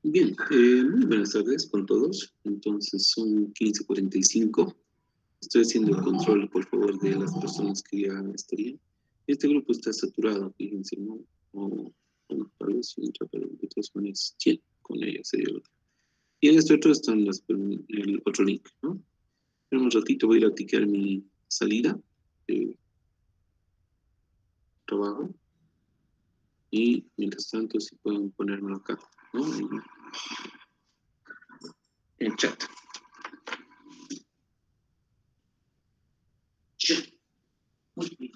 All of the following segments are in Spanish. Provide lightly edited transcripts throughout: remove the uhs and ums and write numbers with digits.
Bien, muy buenas tardes con todos. Entonces son 15:45. Estoy haciendo el control, por favor, de las personas que ya estarían. Este grupo está saturado, fíjense, ¿no? Bueno, tal vez otra, pero de todas maneras, 100 con ella sería el otro. Y en este otro están el otro link, ¿no? En un ratito voy a ir a tiquear mi salida de trabajo. Y mientras tanto, si pueden ponérmelo acá, ¿no? En el chat. Muy bien.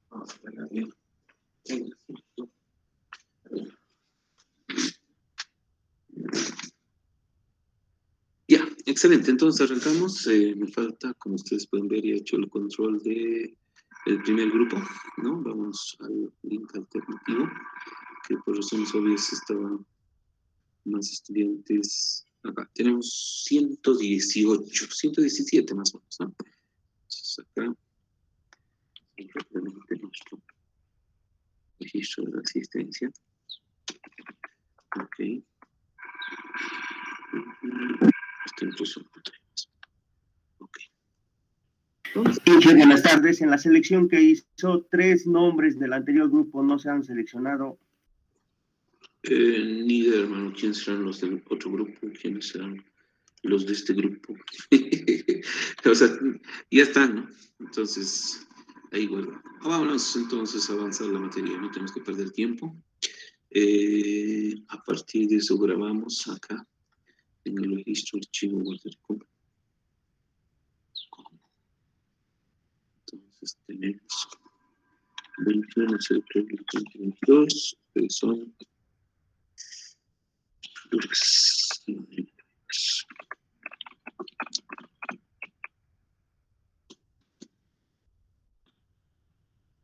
Vamos a ver bien. Ya, excelente. Entonces arrancamos. Me falta, como ustedes pueden ver, ya he hecho el control del primer grupo, ¿no? Vamos al link alternativo, que por razones obvias estaban más estudiantes acá. Tenemos 117 más o menos, ¿no? Entonces acá, rápidamente nuestro registro de la asistencia. Ok. Esta impresión. Ok. Muchas buenas tardes. En la selección que hizo, 3 nombres del anterior grupo no se han seleccionado. Ni idea, hermano. ¿Quiénes serán los del otro grupo? ¿Quiénes serán los de este grupo? O sea, ya están, ¿no? Entonces, ahí guarda. Vámonos entonces a avanzar la materia. No tenemos que perder tiempo. A partir de eso grabamos acá en el registro archivo Watercom. Entonces tenemos 21, 03, 22, que son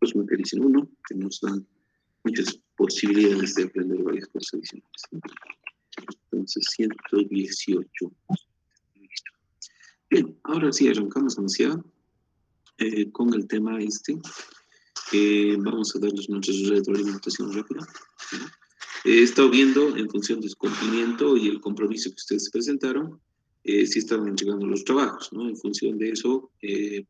los materiales en uno, que nos dan muchas posibilidades de aprender varias cosas adicionales. Entonces, 118. Bien, ahora sí, arrancamos demasiado con el tema este. Vamos a darles nuestra retroalimentación rápida. He estado viendo, en función de su cumplimiento y el compromiso que ustedes presentaron, si estaban entregando los trabajos, ¿no? En función de eso,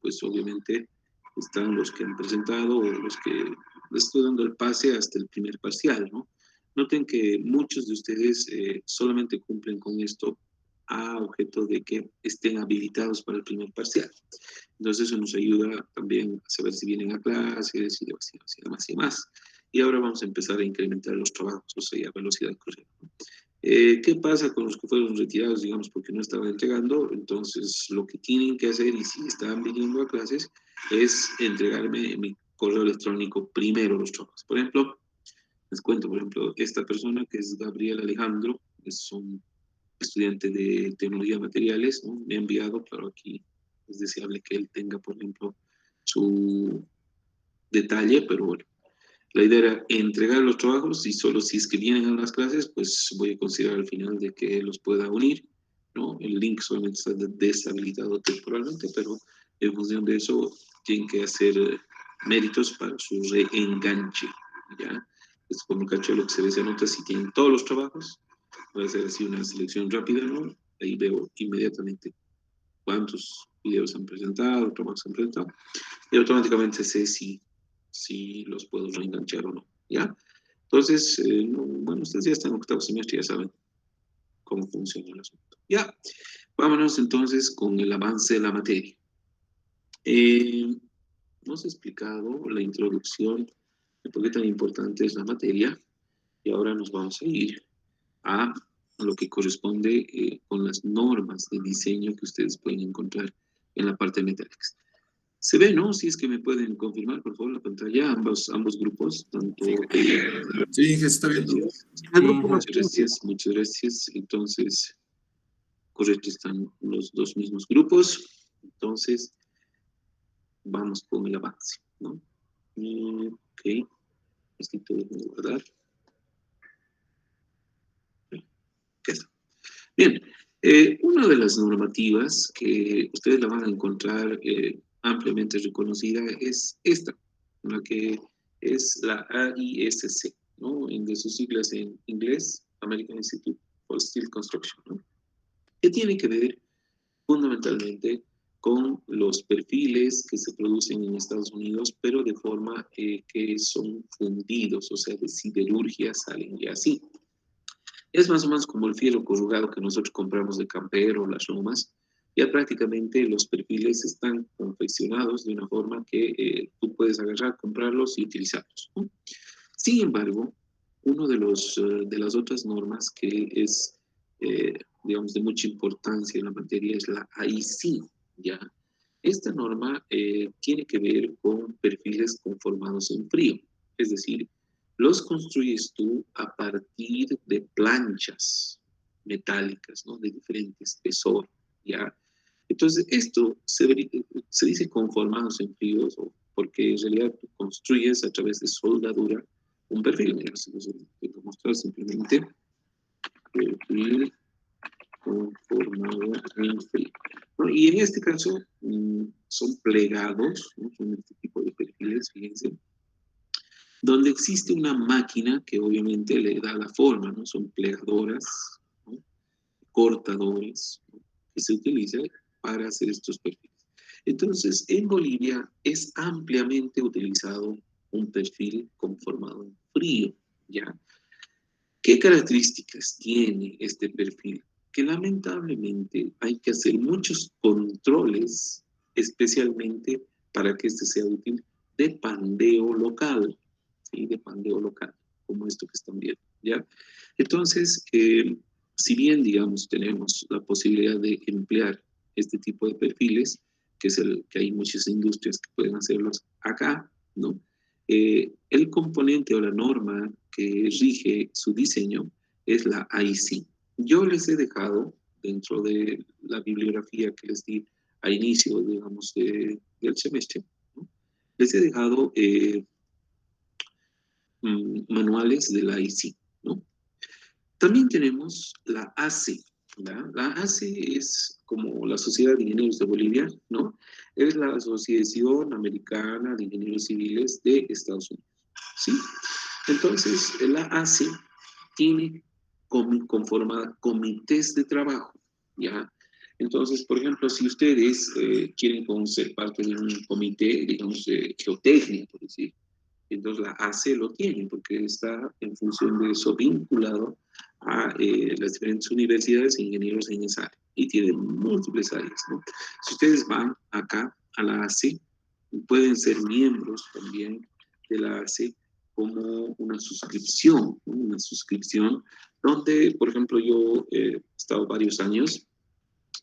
pues obviamente están los que han presentado o los que les estoy dando el pase hasta el primer parcial, ¿no? Noten que muchos de ustedes solamente cumplen con esto a objeto de que estén habilitados para el primer parcial. Entonces eso nos ayuda también a saber si vienen a clases y demás y demás. Y ahora vamos a empezar a incrementar los trabajos, o sea, a velocidad corriente. ¿Qué pasa con los que fueron retirados, digamos, porque no estaban entregando? Entonces, lo que tienen que hacer, y si están viniendo a clases, es entregarme en mi correo electrónico primero los trabajos. Por ejemplo, les cuento, por ejemplo, esta persona que es Gabriel Alejandro, es un estudiante de tecnología de materiales, ¿no? Me ha enviado, claro, aquí es deseable que él tenga, por ejemplo, su detalle, pero bueno. La idea era entregar los trabajos y solo si es que vienen a las clases, pues voy a considerar al final de que los pueda unir, ¿no? El link solamente está deshabilitado temporalmente, pero en función de eso tienen que hacer méritos para su reenganche, ¿ya? Es como cacho lo que se les anota si tienen todos los trabajos, voy a hacer así una selección rápida, ¿no? Ahí veo inmediatamente cuántos videos han presentado, trabajos han presentado, y automáticamente sé si los puedo reenganchar o no, ¿ya? Entonces, bueno, ustedes ya están en octavo semestre, ya saben cómo funciona el asunto. Ya, vámonos entonces con el avance de la materia. Hemos explicado la introducción de por qué tan importante es la materia, y ahora nos vamos a ir a lo que corresponde con las normas de diseño que ustedes pueden encontrar en la parte de Metalix. Se ve, ¿no? Si es que me pueden confirmar, por favor, la pantalla, ambos grupos, tanto... Sí, se está viendo. Muchas gracias, muchas gracias. Entonces, correcto, están los dos mismos grupos. Entonces, vamos con el avance, ¿no? Ok, esto de guardar. Ya está. Bien, una de las normativas que ustedes la van a encontrar ampliamente reconocida es esta, la que es la AISC, ¿no? De sus siglas en inglés, American Institute for Steel Construction, ¿no? Que tiene que ver fundamentalmente con los perfiles que se producen en Estados Unidos, pero de forma que son fundidos, o sea, de siderurgia salen ya así. Es más o menos como el fierro corrugado que nosotros compramos de Campero o las Lomas. Ya prácticamente los perfiles están confeccionados de una forma que tú puedes agarrar, comprarlos y utilizarlos, ¿no? Sin embargo, uno de las otras normas que es, digamos, de mucha importancia en la materia es la AIC, ¿ya? Esta norma tiene que ver con perfiles conformados en frío, es decir, los construyes tú a partir de planchas metálicas, ¿no? De diferente espesor, ¿ya? Entonces, esto se dice conformados en fríos porque en realidad tú construyes a través de soldadura un perfil. Mira, si los voy a mostrar simplemente perfil conformado en frío, ¿no? Y en este caso son plegados, ¿no? Son este tipo de perfiles, fíjense, donde existe una máquina que obviamente le da la forma, ¿no? Son plegadoras, ¿no? Cortadores, ¿no? Que se utilizan para hacer estos perfiles. Entonces, en Bolivia es ampliamente utilizado un perfil conformado en frío, ¿ya? ¿Qué características tiene este perfil? Que lamentablemente hay que hacer muchos controles, especialmente para que este sea útil, de pandeo local, ¿sí? De pandeo local, como esto que están viendo, ¿ya? Entonces, si bien, digamos, tenemos la posibilidad de emplear este tipo de perfiles, que es el que hay muchas industrias que pueden hacerlos acá, ¿no? El componente o la norma que rige su diseño es la AIC. Yo les he dejado, dentro de la bibliografía que les di a inicio, digamos, del semestre, ¿no? Les he dejado manuales de la AIC, ¿no? También tenemos la ACE, ¿verdad? La ACE es como la Sociedad de Ingenieros de Bolivia, ¿no? Es la Asociación Americana de Ingenieros Civiles de Estados Unidos, ¿sí? Entonces, la ACE tiene conformada comités de trabajo, ¿ya? Entonces, por ejemplo, si ustedes quieren ser parte de un comité, digamos, de geotecnia, por decir, entonces la ACE lo tiene porque está en función de eso vinculado a las diferentes universidades e ingenieros en esa área y tiene múltiples áreas, ¿no? Si ustedes van acá a la ACE, pueden ser miembros también de la ACE como una suscripción, ¿no? Una suscripción donde, por ejemplo, yo he estado varios años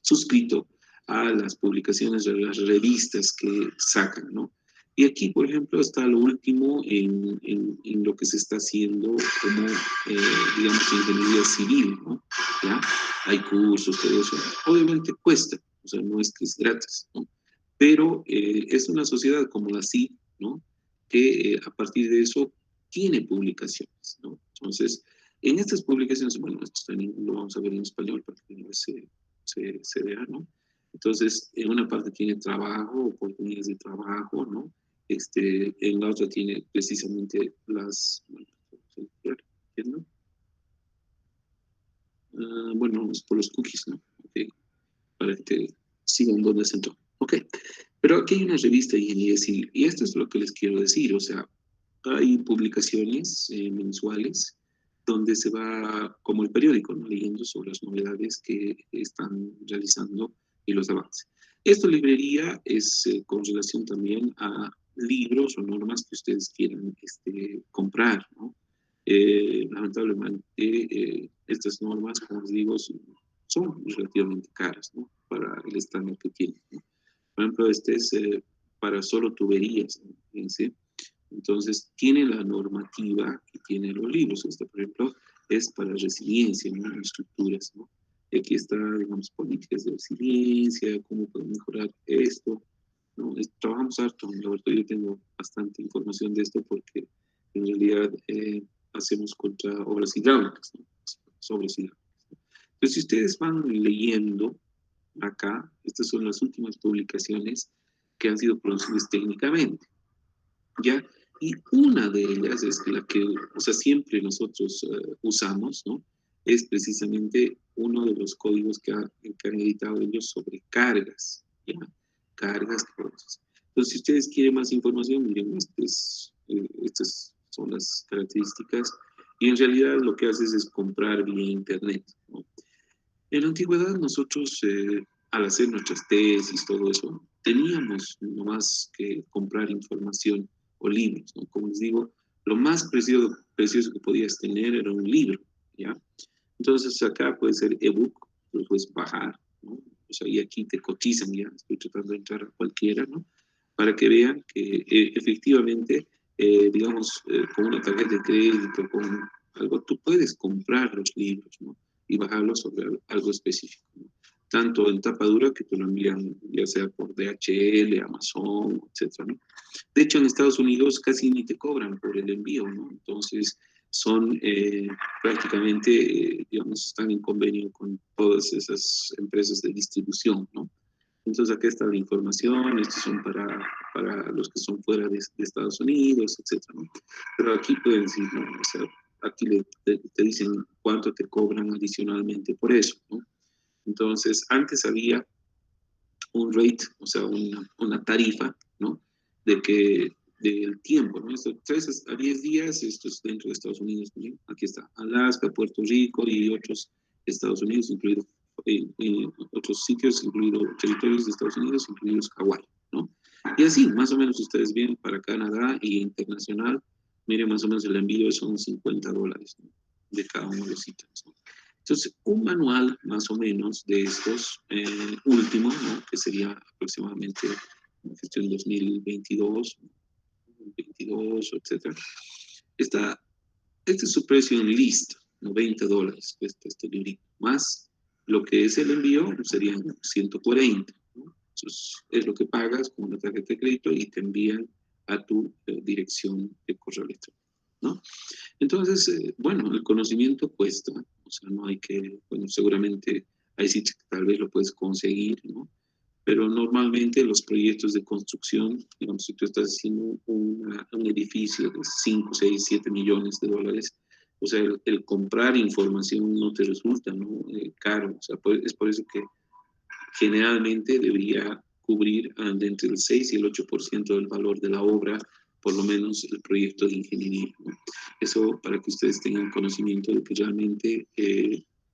suscrito a las publicaciones de las revistas que sacan, ¿no? Y aquí, por ejemplo, está lo último en lo que se está haciendo como, digamos, ingeniería civil, ¿no? ¿Ya? Hay cursos, todo eso. Obviamente cuesta, o sea, no es que es gratis, ¿no? Pero es una sociedad como la CID, ¿no? Que a partir de eso tiene publicaciones, ¿no? Entonces, en estas publicaciones, bueno, esto también lo vamos a ver en español para que se vea, ¿no? Entonces, en una parte tiene trabajo, oportunidades de trabajo, ¿no? En la otra tiene precisamente las, ¿no? Bueno, es por los cookies, ¿no? Okay. Para que te sigan donde se entró. Ok, pero aquí hay una revista de ingeniería civil y esto es lo que les quiero decir, o sea, hay publicaciones mensuales donde se va, como el periódico, ¿no? Leyendo sobre las novedades que están realizando y los avances. Esta librería es con relación también a libros o normas que ustedes quieran comprar, ¿no? Lamentablemente, estas normas, como les digo, son relativamente caras, ¿no? Para el estándar que tienen, ¿no? Por ejemplo, este es para solo tuberías, ¿no? Fíjense. Entonces, tiene la normativa y tiene los libros. Este, por ejemplo, es para resiliencia, ¿no? Estructuras, ¿no? Y aquí está, digamos, políticas de resiliencia, cómo podemos mejorar esto, ¿no? Trabajamos harto, la verdad yo tengo bastante información de esto porque en realidad hacemos contra obras hidráulicas, ¿no? Sobre hidráulicas. Entonces, si ustedes van leyendo acá, estas son las últimas publicaciones que han sido producidas técnicamente, ¿ya? Y una de ellas es la que, o sea, siempre nosotros usamos, ¿no? Es precisamente uno de los códigos que han editado ellos sobre cargas, ¿ya? Cargas, cosas. Entonces, si ustedes quieren más información, miren, estas son las características. Y en realidad lo que haces es comprar vía internet, ¿no? En la antigüedad nosotros, al hacer nuestras tesis, todo eso, teníamos nomás que comprar información o libros, ¿no? Como les digo, lo más precioso que podías tener era un libro, ¿ya? Entonces acá puede ser ebook, lo puedes bajar, ¿no? O sea, y aquí te cotizan ya, estoy tratando de entrar a cualquiera, ¿no? Para que vean que efectivamente, digamos, con una tarjeta de crédito, con algo, tú puedes comprar los libros, ¿no? Y bajarlos sobre algo específico, ¿no? Tanto en tapa dura que te lo envían ya sea por DHL, Amazon, etcétera, ¿no? De hecho, en Estados Unidos casi ni te cobran por el envío, ¿no? Entonces, son prácticamente, digamos, están en convenio con todas esas empresas de distribución, ¿no? Entonces, acá está la información, estos son para los que son fuera de Estados Unidos, etcétera, ¿no? Pero aquí pueden decir, ¿no? O sea, aquí te dicen cuánto te cobran adicionalmente por eso, ¿no? Entonces, antes había un rate, o sea, una tarifa, ¿no? De que del tiempo, ¿no? Esto, 3 a 10 días, esto es dentro de Estados Unidos, ¿no? Aquí está, Alaska, Puerto Rico y otros Estados Unidos, incluido otros sitios, incluidos territorios de Estados Unidos, incluidos Hawái, ¿no? Y así, más o menos ustedes ven para Canadá y internacional, miren, más o menos el envío son $50, ¿no? De cada uno de los sitios, ¿no? Entonces, un manual más o menos de estos últimos, ¿no? Que sería aproximadamente gestión 2022, 22, etcétera. Este es su precio en list, $90 cuesta este librito, más lo que es el envío serían 140, ¿no? Entonces, es lo que pagas con una tarjeta de crédito y te envían a tu dirección de correo electrónico, ¿no? Entonces, bueno, el conocimiento cuesta, o sea, no hay que, bueno, seguramente hay sitios que tal vez lo puedes conseguir, ¿no? Pero normalmente los proyectos de construcción, digamos, si tú estás haciendo un edificio de 5, 6, 7 millones de dólares, o sea, el comprar información no te resulta, ¿no? Caro, o sea, es por eso que generalmente debería cubrir de entre el 6 y el 8% del valor de la obra, por lo menos el proyecto de ingeniería, ¿no? Eso para que ustedes tengan conocimiento de que realmente,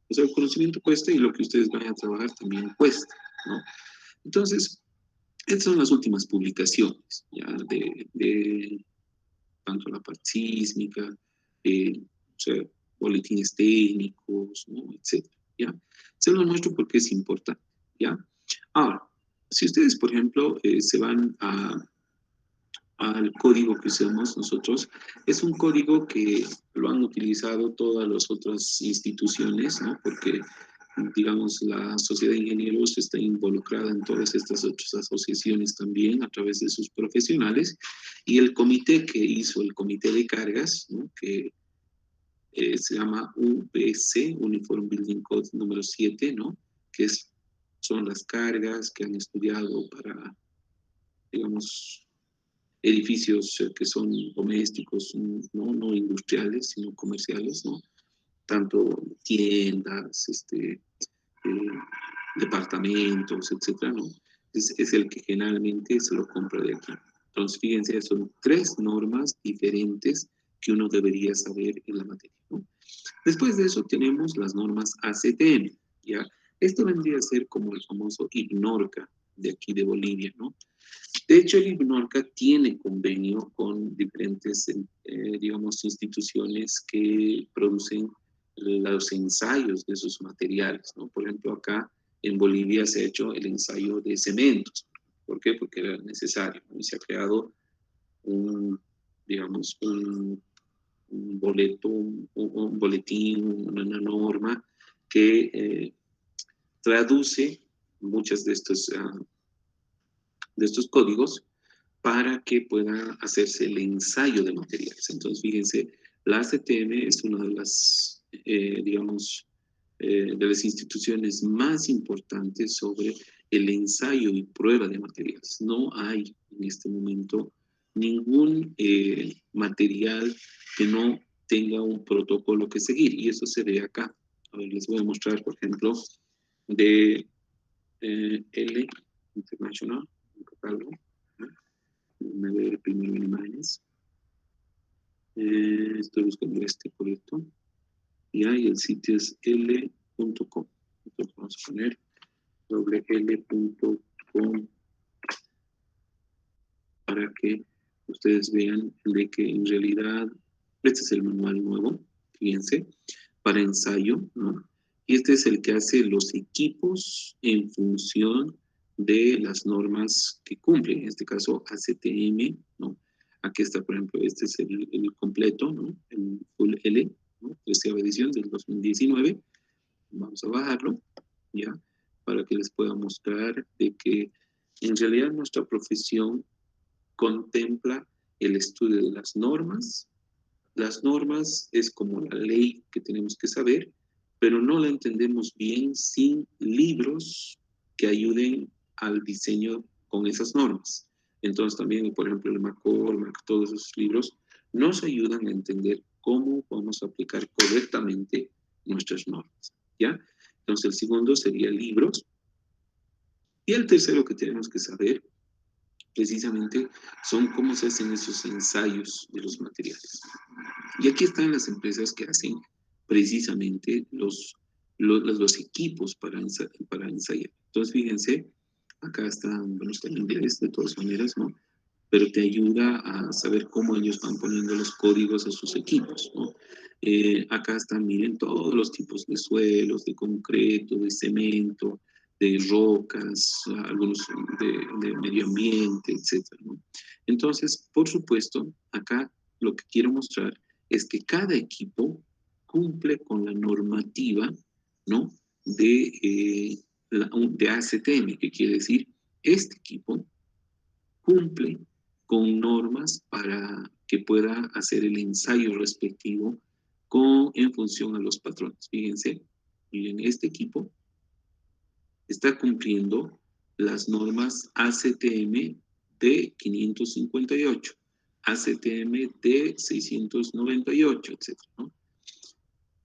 o sea, el conocimiento cuesta y lo que ustedes vayan a trabajar también cuesta, ¿no? Entonces, estas son las últimas publicaciones, ¿ya? De tanto la parte sísmica, o sea, boletines técnicos, ¿no? Etcétera, ¿ya? Se los muestro porque es importante, ¿ya? Ahora, si ustedes, por ejemplo, se van al código que usamos nosotros, es un código que lo han utilizado todas las otras instituciones, ¿no? Porque, digamos, la Sociedad de Ingenieros está involucrada en todas estas otras asociaciones también a través de sus profesionales, y el comité que hizo el comité de cargas, ¿no? Que se llama UBC, Uniform Building Code número 7, ¿no? Que son las cargas que han estudiado para, digamos, edificios que son domésticos, no industriales, sino comerciales, ¿no? Tanto tiendas, departamentos, etcétera, ¿no? Es el que generalmente se lo compra de aquí. Entonces, fíjense, son 3 normas diferentes que uno debería saber en la materia, ¿no? Después de eso tenemos las normas ACTM, ¿ya? Esto vendría a ser como el famoso IGNORCA de aquí de Bolivia, ¿no? De hecho, el IGNORCA tiene convenio con diferentes, digamos, instituciones que producen los ensayos de esos materiales, ¿no? Por ejemplo, acá en Bolivia se ha hecho el ensayo de cementos. ¿Por qué? Porque era necesario, ¿no? Y se ha creado digamos, un boleto, un boletín, una norma que traduce muchos de estos códigos para que pueda hacerse el ensayo de materiales. Entonces, fíjense, la ACTM es una de las, digamos, de las instituciones más importantes sobre el ensayo y prueba de materiales. No hay en este momento ningún material que no tenga un protocolo que seguir, y eso se ve acá. A ver, les voy a mostrar, por ejemplo, de L International, me voy a ver primero en imágenes. Estoy buscando este proyecto. Y ahí el sitio es l.com. Entonces vamos a poner l.com para que ustedes vean de que en realidad este es el manual nuevo, fíjense, para ensayo, ¿no? Y este es el que hace los equipos en función de las normas que cumplen, en este caso ACTM, ¿no? Aquí está, por ejemplo, este es el completo, ¿no? El Full L, ¿no? 13ª edición del 2019. Vamos a bajarlo, ¿ya? Para que les pueda mostrar de que en realidad nuestra profesión contempla el estudio de las normas. Las normas es como la ley que tenemos que saber, pero no la entendemos bien sin libros que ayuden al diseño con esas normas. Entonces también, por ejemplo, el McCormack, todos esos libros nos ayudan a entender cómo vamos a aplicar correctamente nuestras normas, ¿ya? Entonces el segundo sería libros. Y el tercero que tenemos que saber precisamente son cómo se hacen esos ensayos de los materiales. Y aquí están las empresas que hacen precisamente los equipos para ensayar. Entonces, fíjense, acá está, bueno, está en inglés de todas maneras, ¿no? Pero te ayuda a saber cómo ellos van poniendo los códigos a sus equipos, ¿no? Acá están, miren, todos los tipos de suelos, de concreto, de cemento, de rocas, algunos de medio ambiente, etcétera, ¿no? Entonces, por supuesto, acá lo que quiero mostrar es que cada equipo cumple con la normativa, ¿no? De ACTM, que quiere decir, este equipo cumple con normas para que pueda hacer el ensayo respectivo en función a los patrones. Fíjense, miren, este equipo está cumpliendo las normas ACTM de 558, ACTM de 698, etc., ¿no?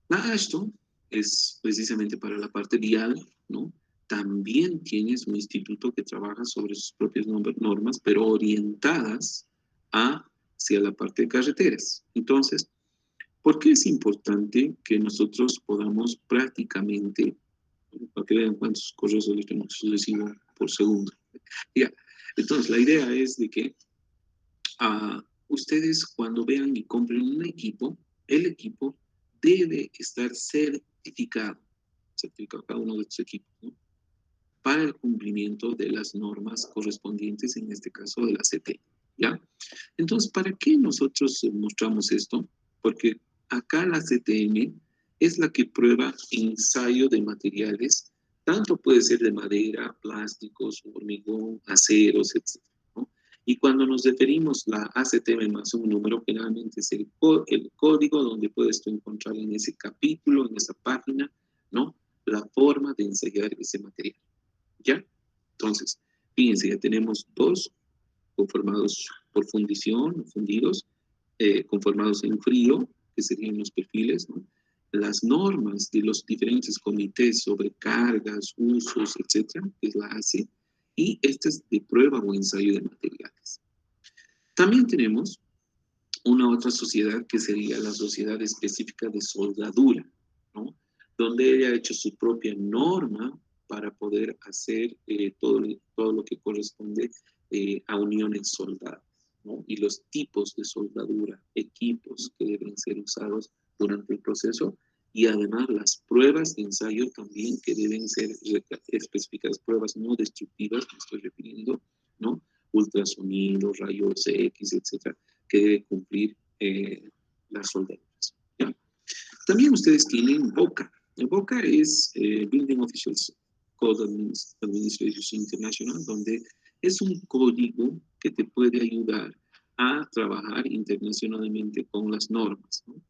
La Ashton es precisamente para la parte vial, ¿no? También tienes un instituto que trabaja sobre sus propias normas, pero orientadas hacia la parte de carreteras. Entonces, ¿por qué es importante que nosotros podamos prácticamente, para que vean cuántos correos electrónicos recibo por segundo? Ya. Entonces, la idea es de que ustedes cuando vean y compren un equipo, el equipo debe estar certificado cada uno de estos equipos, ¿no? Para el cumplimiento de las normas correspondientes, en este caso de la CT, ¿ya? Entonces, ¿para qué nosotros mostramos esto? Porque acá la CTM es la que prueba ensayo de materiales, tanto puede ser de madera, plásticos, hormigón, aceros, etc., ¿no? Y cuando nos referimos a la ACTM más un número, generalmente es el código donde puedes tú encontrar en ese capítulo, en esa página, ¿no? La forma de ensayar ese material, ¿ya? Entonces, fíjense, ya tenemos dos conformados por fundición, fundidos, conformados en frío, que serían los perfiles, ¿no? Las normas de los diferentes comités sobre cargas, usos, etcétera, que es la ACE, y esta es de prueba o ensayo de materiales. También tenemos una otra sociedad que sería la Sociedad Específica de Soldadura, ¿no? Donde ella ha hecho su propia norma para poder hacer todo lo que corresponde a uniones soldadas, ¿no? Y los tipos de soldadura, equipos que deben ser usados durante el proceso, y además las pruebas de ensayo también que deben ser especificadas, pruebas no destructivas, me estoy refiriendo, ¿no? Ultrasonido, rayos X, etcétera, que debe cumplir las soldaduras, ¿ya? También ustedes tienen BOCA. El BOCA es Building Officials Code Administration International, donde es un código que te puede ayudar a trabajar internacionalmente con las normas, ¿no?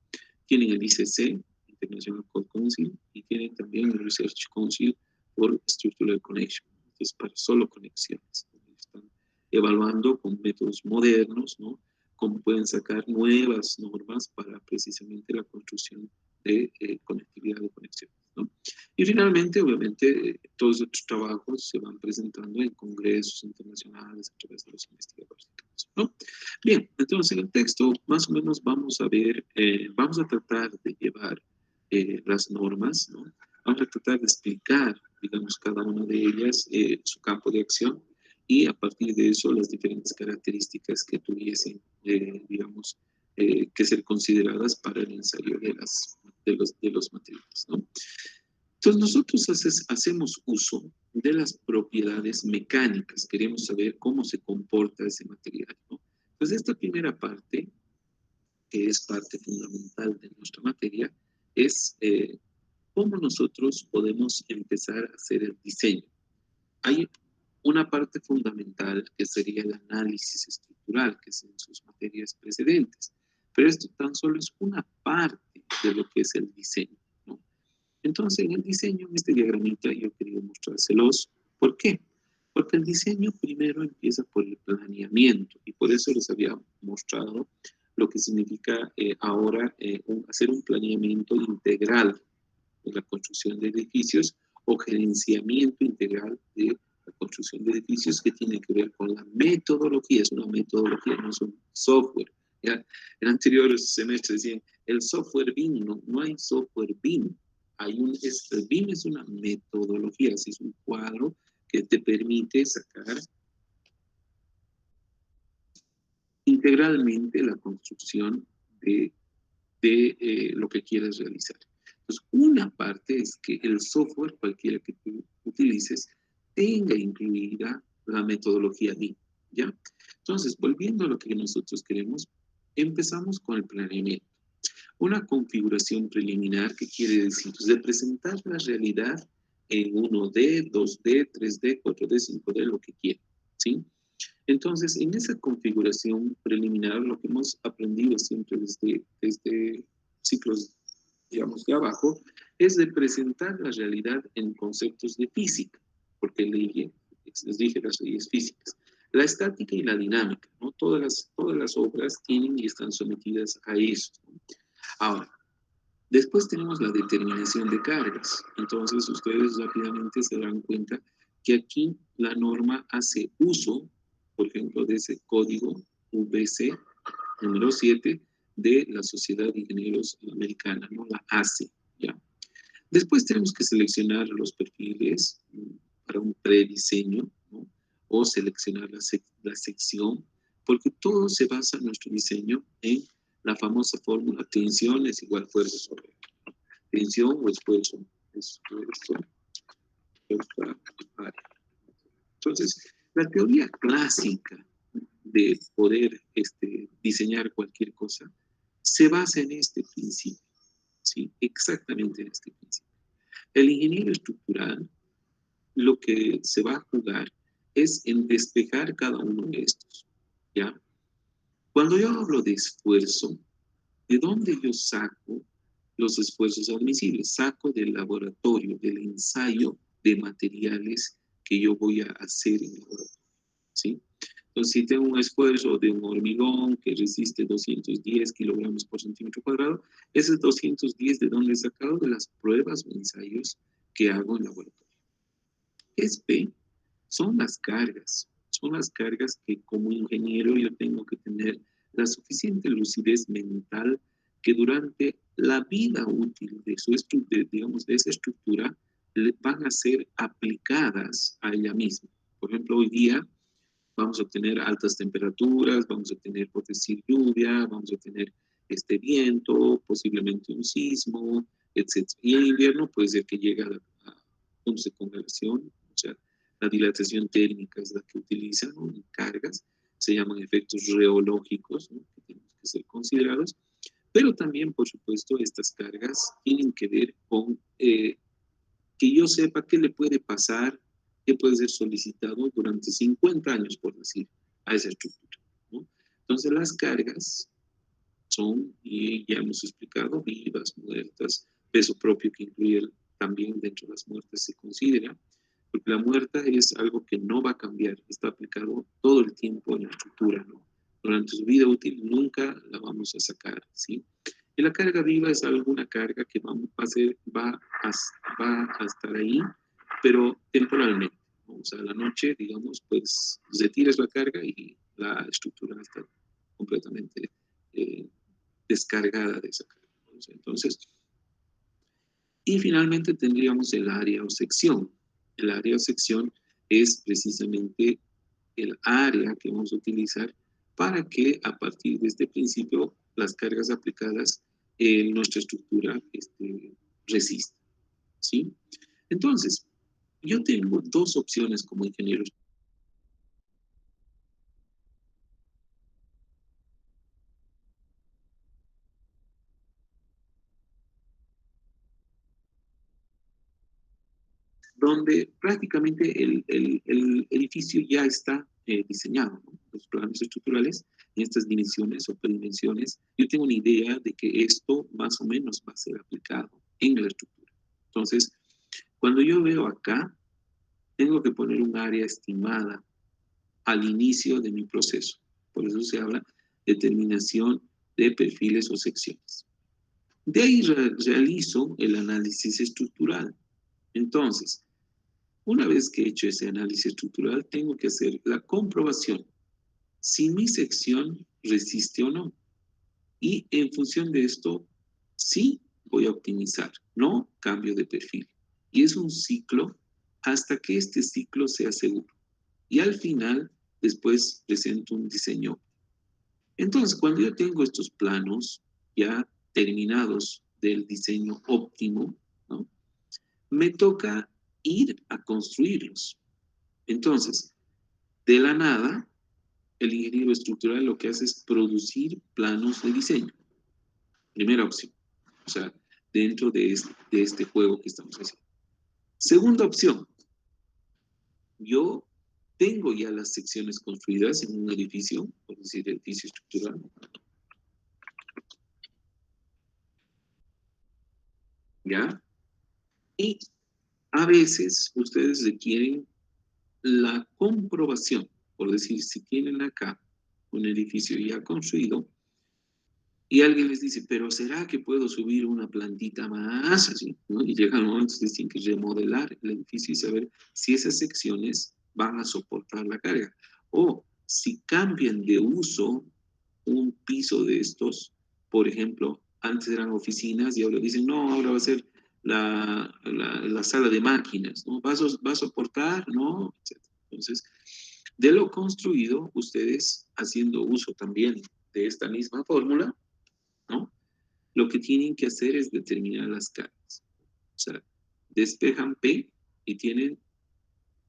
Tienen el ICC, International Code Council, y tienen también el Research Council for Structural Connection, que es para solo conexiones. Están evaluando con métodos modernos, ¿no?, cómo pueden sacar nuevas normas para precisamente la construcción de conectividad de conexiones, ¿no? Y finalmente, obviamente, todos estos trabajos se van presentando en congresos internacionales a través de los investigadores, ¿no? Bien, entonces en el texto más o menos vamos a ver, vamos a tratar de llevar las normas, ¿no? Vamos a tratar de explicar, digamos, cada una de ellas, su campo de acción, y a partir de eso las diferentes características que tuviesen, digamos, que ser consideradas para el ensayo de los materiales, ¿no? Entonces nosotros hacemos uso de las propiedades mecánicas, queremos saber cómo se comporta ese material, ¿no? Entonces esta primera parte, que es parte fundamental de nuestra materia, es cómo nosotros podemos empezar a hacer el diseño. Hay una parte fundamental que sería el análisis estructural, que es en sus materias precedentes, pero esto tan solo es una parte de lo que es el diseño, ¿no? Entonces, en el diseño, en este diagramita, yo quería mostrárselos. ¿Por qué? Porque el diseño primero empieza por el planeamiento, y por eso les había mostrado lo que significa ahora hacer un planeamiento integral de la construcción de edificios, o gerenciamiento integral de la construcción de edificios, que tiene que ver con la metodología. Es una metodología, no es un software. ¿Ya? En anteriores semestres decían, el software BIM, no hay software BIM. El BIM es una metodología, es un cuadro que te permite sacar integralmente la construcción de lo que quieres realizar. Entonces, una parte es que el software, cualquiera que tú utilices, tenga incluida la metodología BIM, ¿ya? Entonces, volviendo a lo que nosotros queremos, empezamos con el planeamiento. Una configuración preliminar, que quiere decir representar la realidad en 1D, 2D, 3D, 4D, 5D, lo que quiera, ¿sí? Entonces, en esa configuración preliminar, lo que hemos aprendido siempre desde ciclos, digamos, de abajo, es de presentar la realidad en conceptos de física, porque les dije las leyes físicas. La estática y la dinámica, ¿no? Todas las obras tienen y están sometidas a eso, ¿no? Ahora, después tenemos la determinación de cargas. Entonces, ustedes rápidamente se dan cuenta que aquí la norma hace uso, por ejemplo, de ese código VC número 7 de la Sociedad de Ingenieros Americana, ¿no? La ACE, ¿ya? Después tenemos que seleccionar los perfiles para un prediseño, ¿no? O seleccionar la sección, porque todo se basa en nuestro diseño en la famosa fórmula: tensión es igual a fuerza sobre tensión o esfuerzo. Entonces, la teoría clásica de poder diseñar cualquier cosa se basa en este principio, ¿sí? Exactamente en este principio. El ingeniero estructural, lo que se va a jugar es en despejar cada uno de estos, ¿ya? Cuando yo hablo de esfuerzo, ¿de dónde yo saco los esfuerzos admisibles? Saco del laboratorio, del ensayo de materiales que yo voy a hacer en el laboratorio, ¿sí? Entonces, si tengo un esfuerzo de un hormigón que resiste 210 kilogramos por centímetro cuadrado, esos 210, ¿de dónde he sacado? De las pruebas o ensayos que hago en laboratorio. ¿Qué es P? Son las cargas. Son las cargas que como ingeniero yo tengo que tener la suficiente lucidez mental, que durante la vida útil de esa estructura van a ser aplicadas a ella misma. Por ejemplo, hoy día vamos a tener altas temperaturas, vamos a tener, por decir, lluvia, vamos a tener viento, posiblemente un sismo, etc. Y en invierno puede ser que llegue a puntos de congelación, o sea, la dilatación térmica es la que utilizan, ¿no? En cargas, se llaman efectos reológicos, ¿no? Que tienen que ser considerados, pero también, por supuesto, estas cargas tienen que ver con que yo sepa qué le puede pasar, qué puede ser solicitado durante 50 años, por decir, a esa estructura, ¿no? Entonces las cargas son, y ya hemos explicado, vivas, muertas, peso propio que incluye también dentro de las muertas se considera, porque la muerta es algo que no va a cambiar, está aplicado todo el tiempo en la estructura, ¿no? Durante su vida útil nunca la vamos a sacar, ¿sí? Y la carga viva es alguna carga que va a estar ahí, pero temporalmente, ¿no? O sea, a la noche, digamos, pues retiras la carga y la estructura está completamente descargada de esa carga, ¿no? Entonces, y finalmente tendríamos el área o sección. El área o sección es precisamente el área que vamos a utilizar para que a partir de este principio las cargas aplicadas en nuestra estructura resistan, ¿sí? Entonces, yo tengo dos opciones como ingeniero donde prácticamente el edificio ya está diseñado, ¿no? Los planos estructurales en estas dimensiones o predimensiones. Yo tengo una idea de que esto más o menos va a ser aplicado en la estructura. Entonces, cuando yo veo acá, tengo que poner un área estimada al inicio de mi proceso. Por eso se habla de determinación de perfiles o secciones. De ahí realizo el análisis estructural. Entonces, una vez que he hecho ese análisis estructural, tengo que hacer la comprobación si mi sección resiste o no. Y en función de esto, sí voy a optimizar, no cambio de perfil. Y es un ciclo hasta que este ciclo sea seguro. Y al final, después presento un diseño. Entonces, cuando yo tengo estos planos ya terminados del diseño óptimo, ¿no? Me toca ir a construirlos. Entonces, de la nada, el ingeniero estructural lo que hace es producir planos de diseño. Primera opción. O sea, dentro de este juego que estamos haciendo. Segunda opción. Yo tengo ya las secciones construidas en un edificio, por decir, edificio estructural. ¿Ya? Y a veces ustedes requieren la comprobación, por decir, si tienen acá un edificio ya construido, y alguien les dice, pero ¿será que puedo subir una plantita más? Así, ¿no? Y llega el momento que tienen que remodelar el edificio y saber si esas secciones van a soportar la carga. O si cambian de uso un piso de estos, por ejemplo, antes eran oficinas y ahora dicen, no, ahora va a ser la sala de máquinas, ¿no? ¿Va a soportar? ¿No? Etcétera. Entonces, de lo construido, ustedes haciendo uso también de esta misma fórmula, ¿no? Lo que tienen que hacer es determinar las cargas. O sea, despejan P y tienen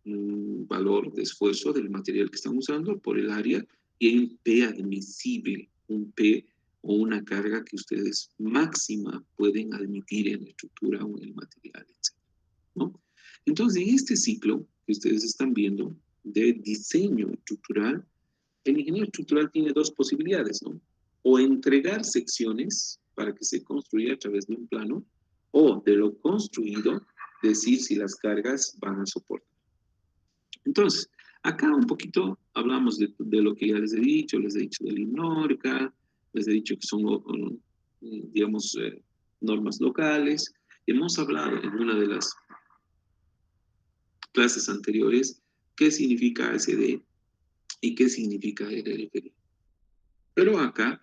un valor de esfuerzo del material que están usando por el área y hay un P admisible, un P o una carga que ustedes máxima pueden admitir en la estructura o en el material, etc., ¿no? Entonces, en este ciclo que ustedes están viendo de diseño estructural, el ingeniero estructural tiene dos posibilidades, ¿no? O entregar secciones para que se construya a través de un plano, o de lo construido, decir si las cargas van a soportar. Entonces, acá un poquito hablamos de lo que ya les he dicho de la INORCA, les he dicho que son, digamos, normas locales. Hemos hablado en una de las clases anteriores qué significa ASD y qué significa RFD. Pero acá,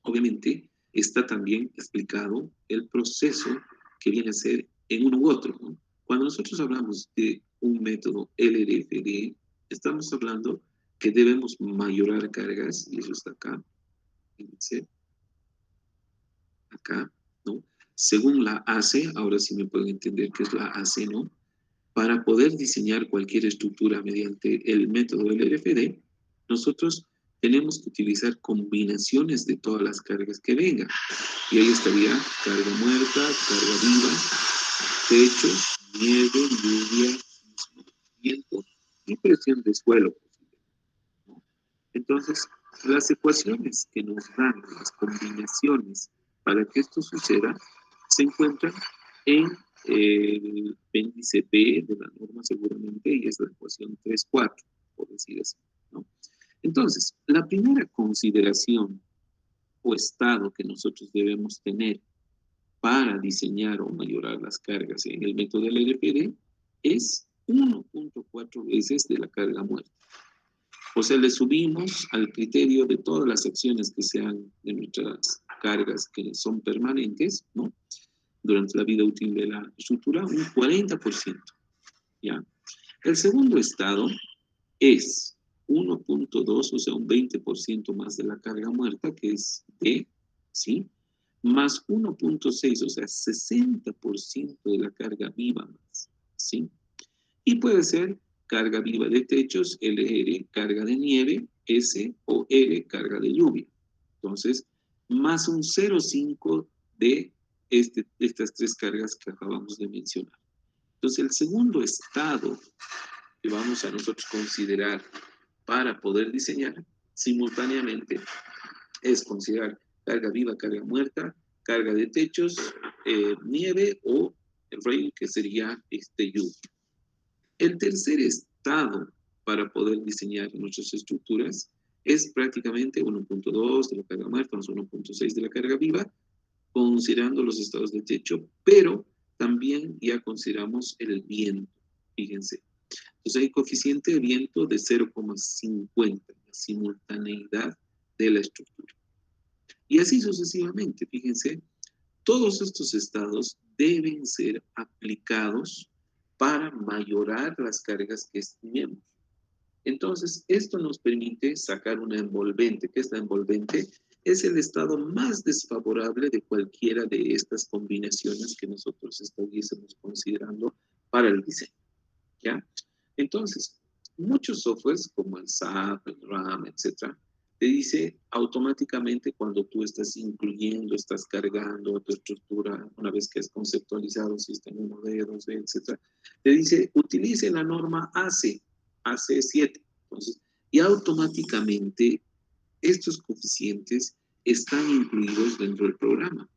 obviamente, está también explicado el proceso que viene a ser en uno u otro, ¿no? Cuando nosotros hablamos de un método LRFD, estamos hablando que debemos mayorar cargas, y eso está acá, fíjense, acá, ¿no? Según la AC, ahora sí me pueden entender qué es la AC, ¿no? Para poder diseñar cualquier estructura mediante el método LRFD, nosotros tenemos que utilizar combinaciones de todas las cargas que vengan. Y ahí estaría carga muerta, carga viva, techo, nieve, lluvia, viento y presión de suelo. ¿No? Entonces, las ecuaciones que nos dan las combinaciones para que esto suceda se encuentran en el índice B de la norma seguramente, y es la ecuación 3,4, por decir así, ¿no? Entonces, la primera consideración o estado que nosotros debemos tener para diseñar o mayorar las cargas en el método del LPD es 1.4 veces de la carga muerta. O sea, le subimos al criterio de todas las acciones que sean de nuestras cargas que son permanentes, ¿no? Durante la vida útil de la estructura, un 40%. ¿Ya? El segundo estado es 1.2, o sea, un 20% más de la carga muerta, que es D, ¿sí? Más 1.6, o sea, 60% de la carga viva más, ¿sí? Y puede ser carga viva de techos, LR, carga de nieve, S o R, carga de lluvia. Entonces, más un 0,5 de estas tres cargas que acabamos de mencionar. Entonces, el segundo estado que vamos a nosotros considerar para poder diseñar simultáneamente es considerar carga viva, carga muerta, carga de techos, nieve o rain, que sería lluvia. El tercer estado para poder diseñar nuestras estructuras es prácticamente 1.2 de la carga muerta más 1.6 de la carga viva, considerando los estados de techo, pero también ya consideramos el viento, fíjense. Entonces hay coeficiente de viento de 0,50, la simultaneidad de la estructura. Y así sucesivamente, fíjense, todos estos estados deben ser aplicados para mayorar las cargas que estimemos. Entonces, esto nos permite sacar una envolvente, que esta envolvente es el estado más desfavorable de cualquiera de estas combinaciones que nosotros estuviésemos considerando para el diseño, ¿ya? Entonces, muchos softwares como el SAP, el RAM, etcétera, te dice automáticamente cuando tú estás incluyendo, estás cargando tu estructura, una vez que has conceptualizado sistema 1D, 2D, etcétera, te dice utilice la norma AC7. Entonces, y automáticamente estos coeficientes están incluidos dentro del programa.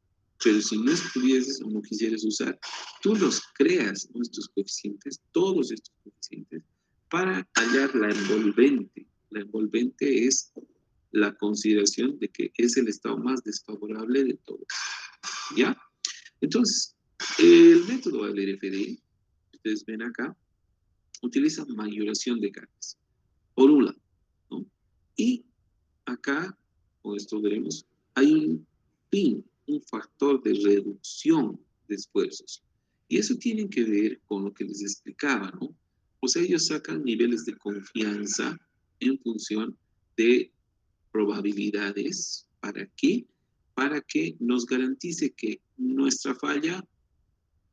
Pero si no estuvieses o no quisieras usar, tú los creas, nuestros coeficientes, todos estos coeficientes, para hallar la envolvente. La envolvente es la consideración de que es el estado más desfavorable de todos. ¿Ya? Entonces, el método LRFD, ustedes ven acá, utiliza mayoración de cargas, por un lado, ¿no? Y acá, con esto veremos, hay un PIN, un factor de reducción de esfuerzos. Y eso tiene que ver con lo que les explicaba, ¿no? O sea, ellos sacan niveles de confianza en función de probabilidades. ¿Para qué? Para que nos garantice que nuestra falla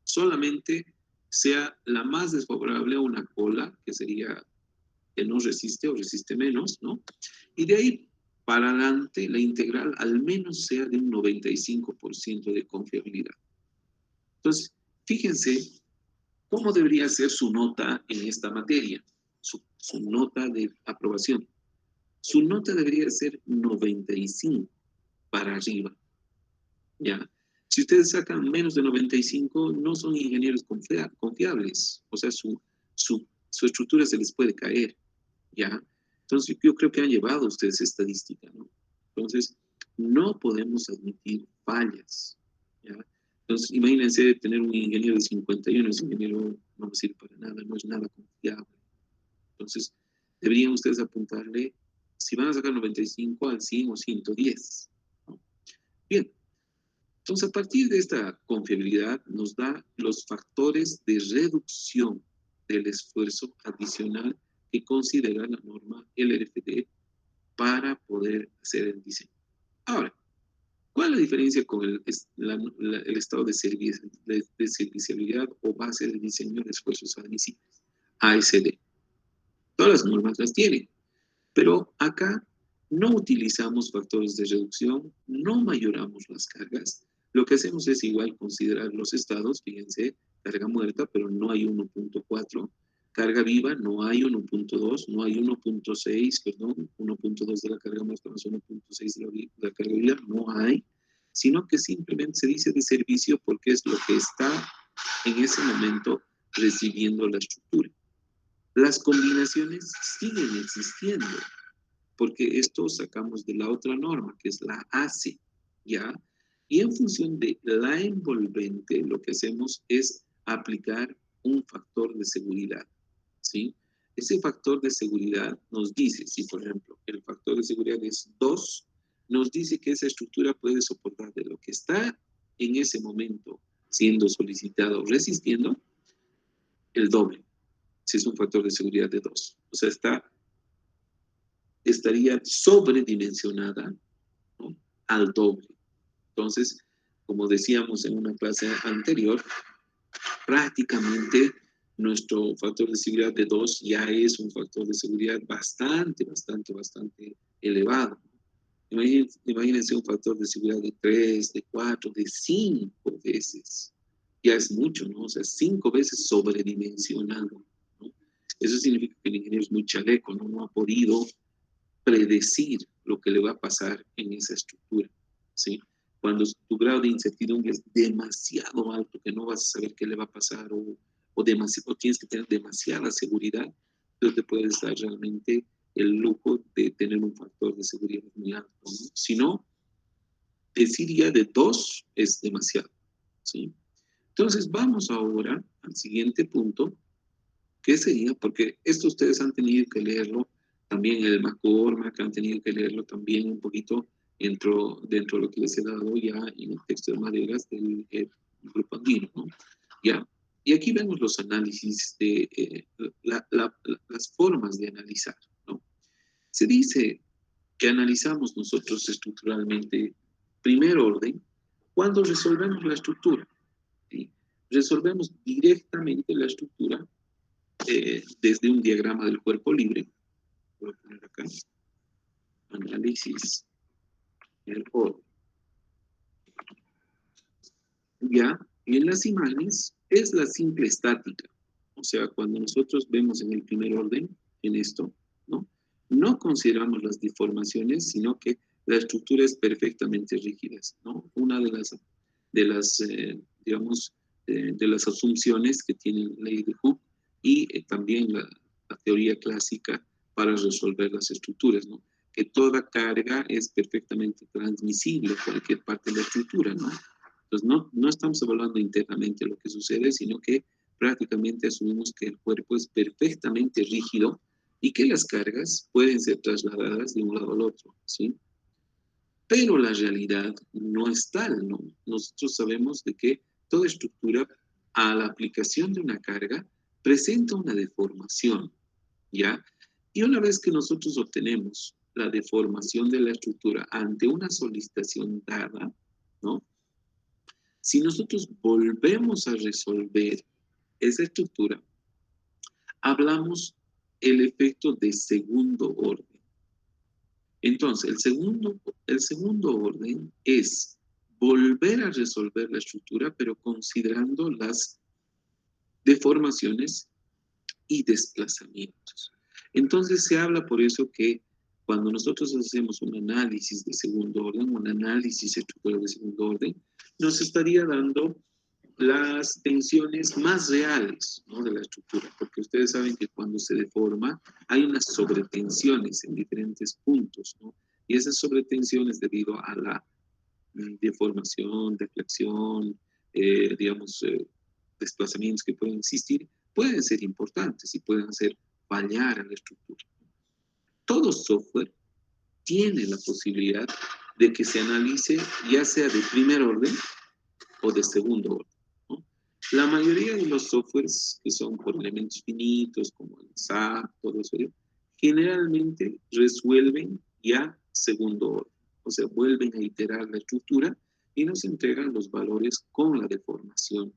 solamente sea la más desfavorable a una cola, que sería que no resiste o resiste menos, ¿no? Y de ahí para adelante la integral al menos sea de un 95% de confiabilidad. Entonces, fíjense cómo debería ser su nota en esta materia, su nota de aprobación. Su nota debería ser 95 para arriba, ¿ya? Si ustedes sacan menos de 95, no son ingenieros confiables, o sea, su estructura se les puede caer, ¿ya? Entonces, yo creo que han llevado ustedes estadística, ¿no? Entonces, no podemos admitir fallas, ¿ya? Entonces, imagínense tener un ingeniero de 51, ese ingeniero no sirve para nada, no es nada confiable. Entonces, deberían ustedes apuntarle, si van a sacar 95, al 100 o 110, ¿no? Bien, entonces a partir de esta confiabilidad nos da los factores de reducción del esfuerzo adicional que considera la norma LRFD para poder hacer el diseño. Ahora, ¿cuál es la diferencia con el estado de serviciabilidad o base de diseño de esfuerzos admisibles? ASD. Todas las normas las tienen, pero acá No utilizamos factores de reducción, no mayoramos las cargas. Lo que hacemos es igual considerar los estados, fíjense, carga muerta, pero no hay 1.4. Carga viva, no hay 1.2, no hay 1.6, perdón, 1.2 de la carga muerta más 1.6 de la carga viva, no hay, sino que simplemente se dice de servicio porque es lo que está en ese momento recibiendo la estructura. Las combinaciones siguen existiendo, porque esto sacamos de la otra norma, que es la ACE, ¿ya? Y en función de la envolvente, lo que hacemos es aplicar un factor de seguridad, ¿sí? Ese factor de seguridad nos dice, si por ejemplo el factor de seguridad es 2, nos dice que esa estructura puede soportar de lo que está en ese momento siendo solicitado o resistiendo, el doble, si es un factor de seguridad de 2. O sea, estaría sobredimensionada, ¿no?, al doble. Entonces, como decíamos en una clase anterior, prácticamente nuestro factor de seguridad de 2 ya es un factor de seguridad bastante elevado. Imagínense un factor de seguridad de 3, de 4, de 5 veces. Ya es mucho, ¿no? O sea, 5 veces sobredimensionado, ¿no? Eso significa que el ingeniero es muy chaleco, ¿no? No ha podido predecir lo que le va a pasar en esa estructura, ¿sí? Cuando tu grado de incertidumbre es demasiado alto, que no vas a saber qué le va a pasar o tienes que tener demasiada seguridad, entonces te puedes dar realmente el lujo de tener un factor de seguridad muy alto, ¿no? Si no, decir ya de 2 es demasiado, ¿sí? Entonces vamos ahora al siguiente punto, que sería, porque esto ustedes han tenido que leerlo también en el McCormack, han tenido que leerlo también un poquito dentro de lo que les he dado ya en el texto de Maderas del grupo andino, ¿no? ¿Ya? Y aquí vemos los análisis de las formas de analizar, ¿no? Se dice que analizamos nosotros estructuralmente primer orden cuando resolvemos la estructura, ¿sí? Resolvemos directamente la estructura desde un diagrama del cuerpo libre. Voy a poner acá, análisis del orden. Ya, y en las imágenes es la simple estática. O sea, cuando nosotros vemos en el primer orden, en esto, ¿no? No consideramos las deformaciones, sino que la estructura es perfectamente rígida, ¿no? Una de las digamos, de las asunciones que tiene la ley de Hooke y también la teoría clásica para resolver las estructuras, ¿no? Que toda carga es perfectamente transmisible a cualquier parte de la estructura, ¿no? Entonces, no estamos evaluando internamente lo que sucede, sino que prácticamente asumimos que el cuerpo es perfectamente rígido y que las cargas pueden ser trasladadas de un lado al otro, ¿sí? Pero la realidad no es tal, ¿no? Nosotros sabemos de que toda estructura, a la aplicación de una carga, presenta una deformación, ¿ya? Y una vez que nosotros obtenemos la deformación de la estructura ante una solicitación dada, ¿no? Si nosotros volvemos a resolver esa estructura, hablamos el efecto de segundo orden. Entonces, el segundo orden es volver a resolver la estructura, pero considerando las deformaciones y desplazamientos. Entonces, se habla por eso que cuando nosotros hacemos un análisis de segundo orden, un análisis estructural de segundo orden, nos estaría dando las tensiones más reales, ¿no?, de la estructura, porque ustedes saben que cuando se deforma hay unas sobretensiones en diferentes puntos, ¿no? Y esas sobretensiones debido a la deformación, deflexión, digamos, desplazamientos que pueden existir, pueden ser importantes y pueden hacer fallar a la estructura. Todo software tiene la posibilidad de que se analice ya sea de primer orden o de segundo orden, ¿no? La mayoría de los softwares que son por elementos finitos, como el SAP, todo eso, generalmente resuelven ya segundo orden. O sea, vuelven a iterar la estructura y nos entregan los valores con la deformación,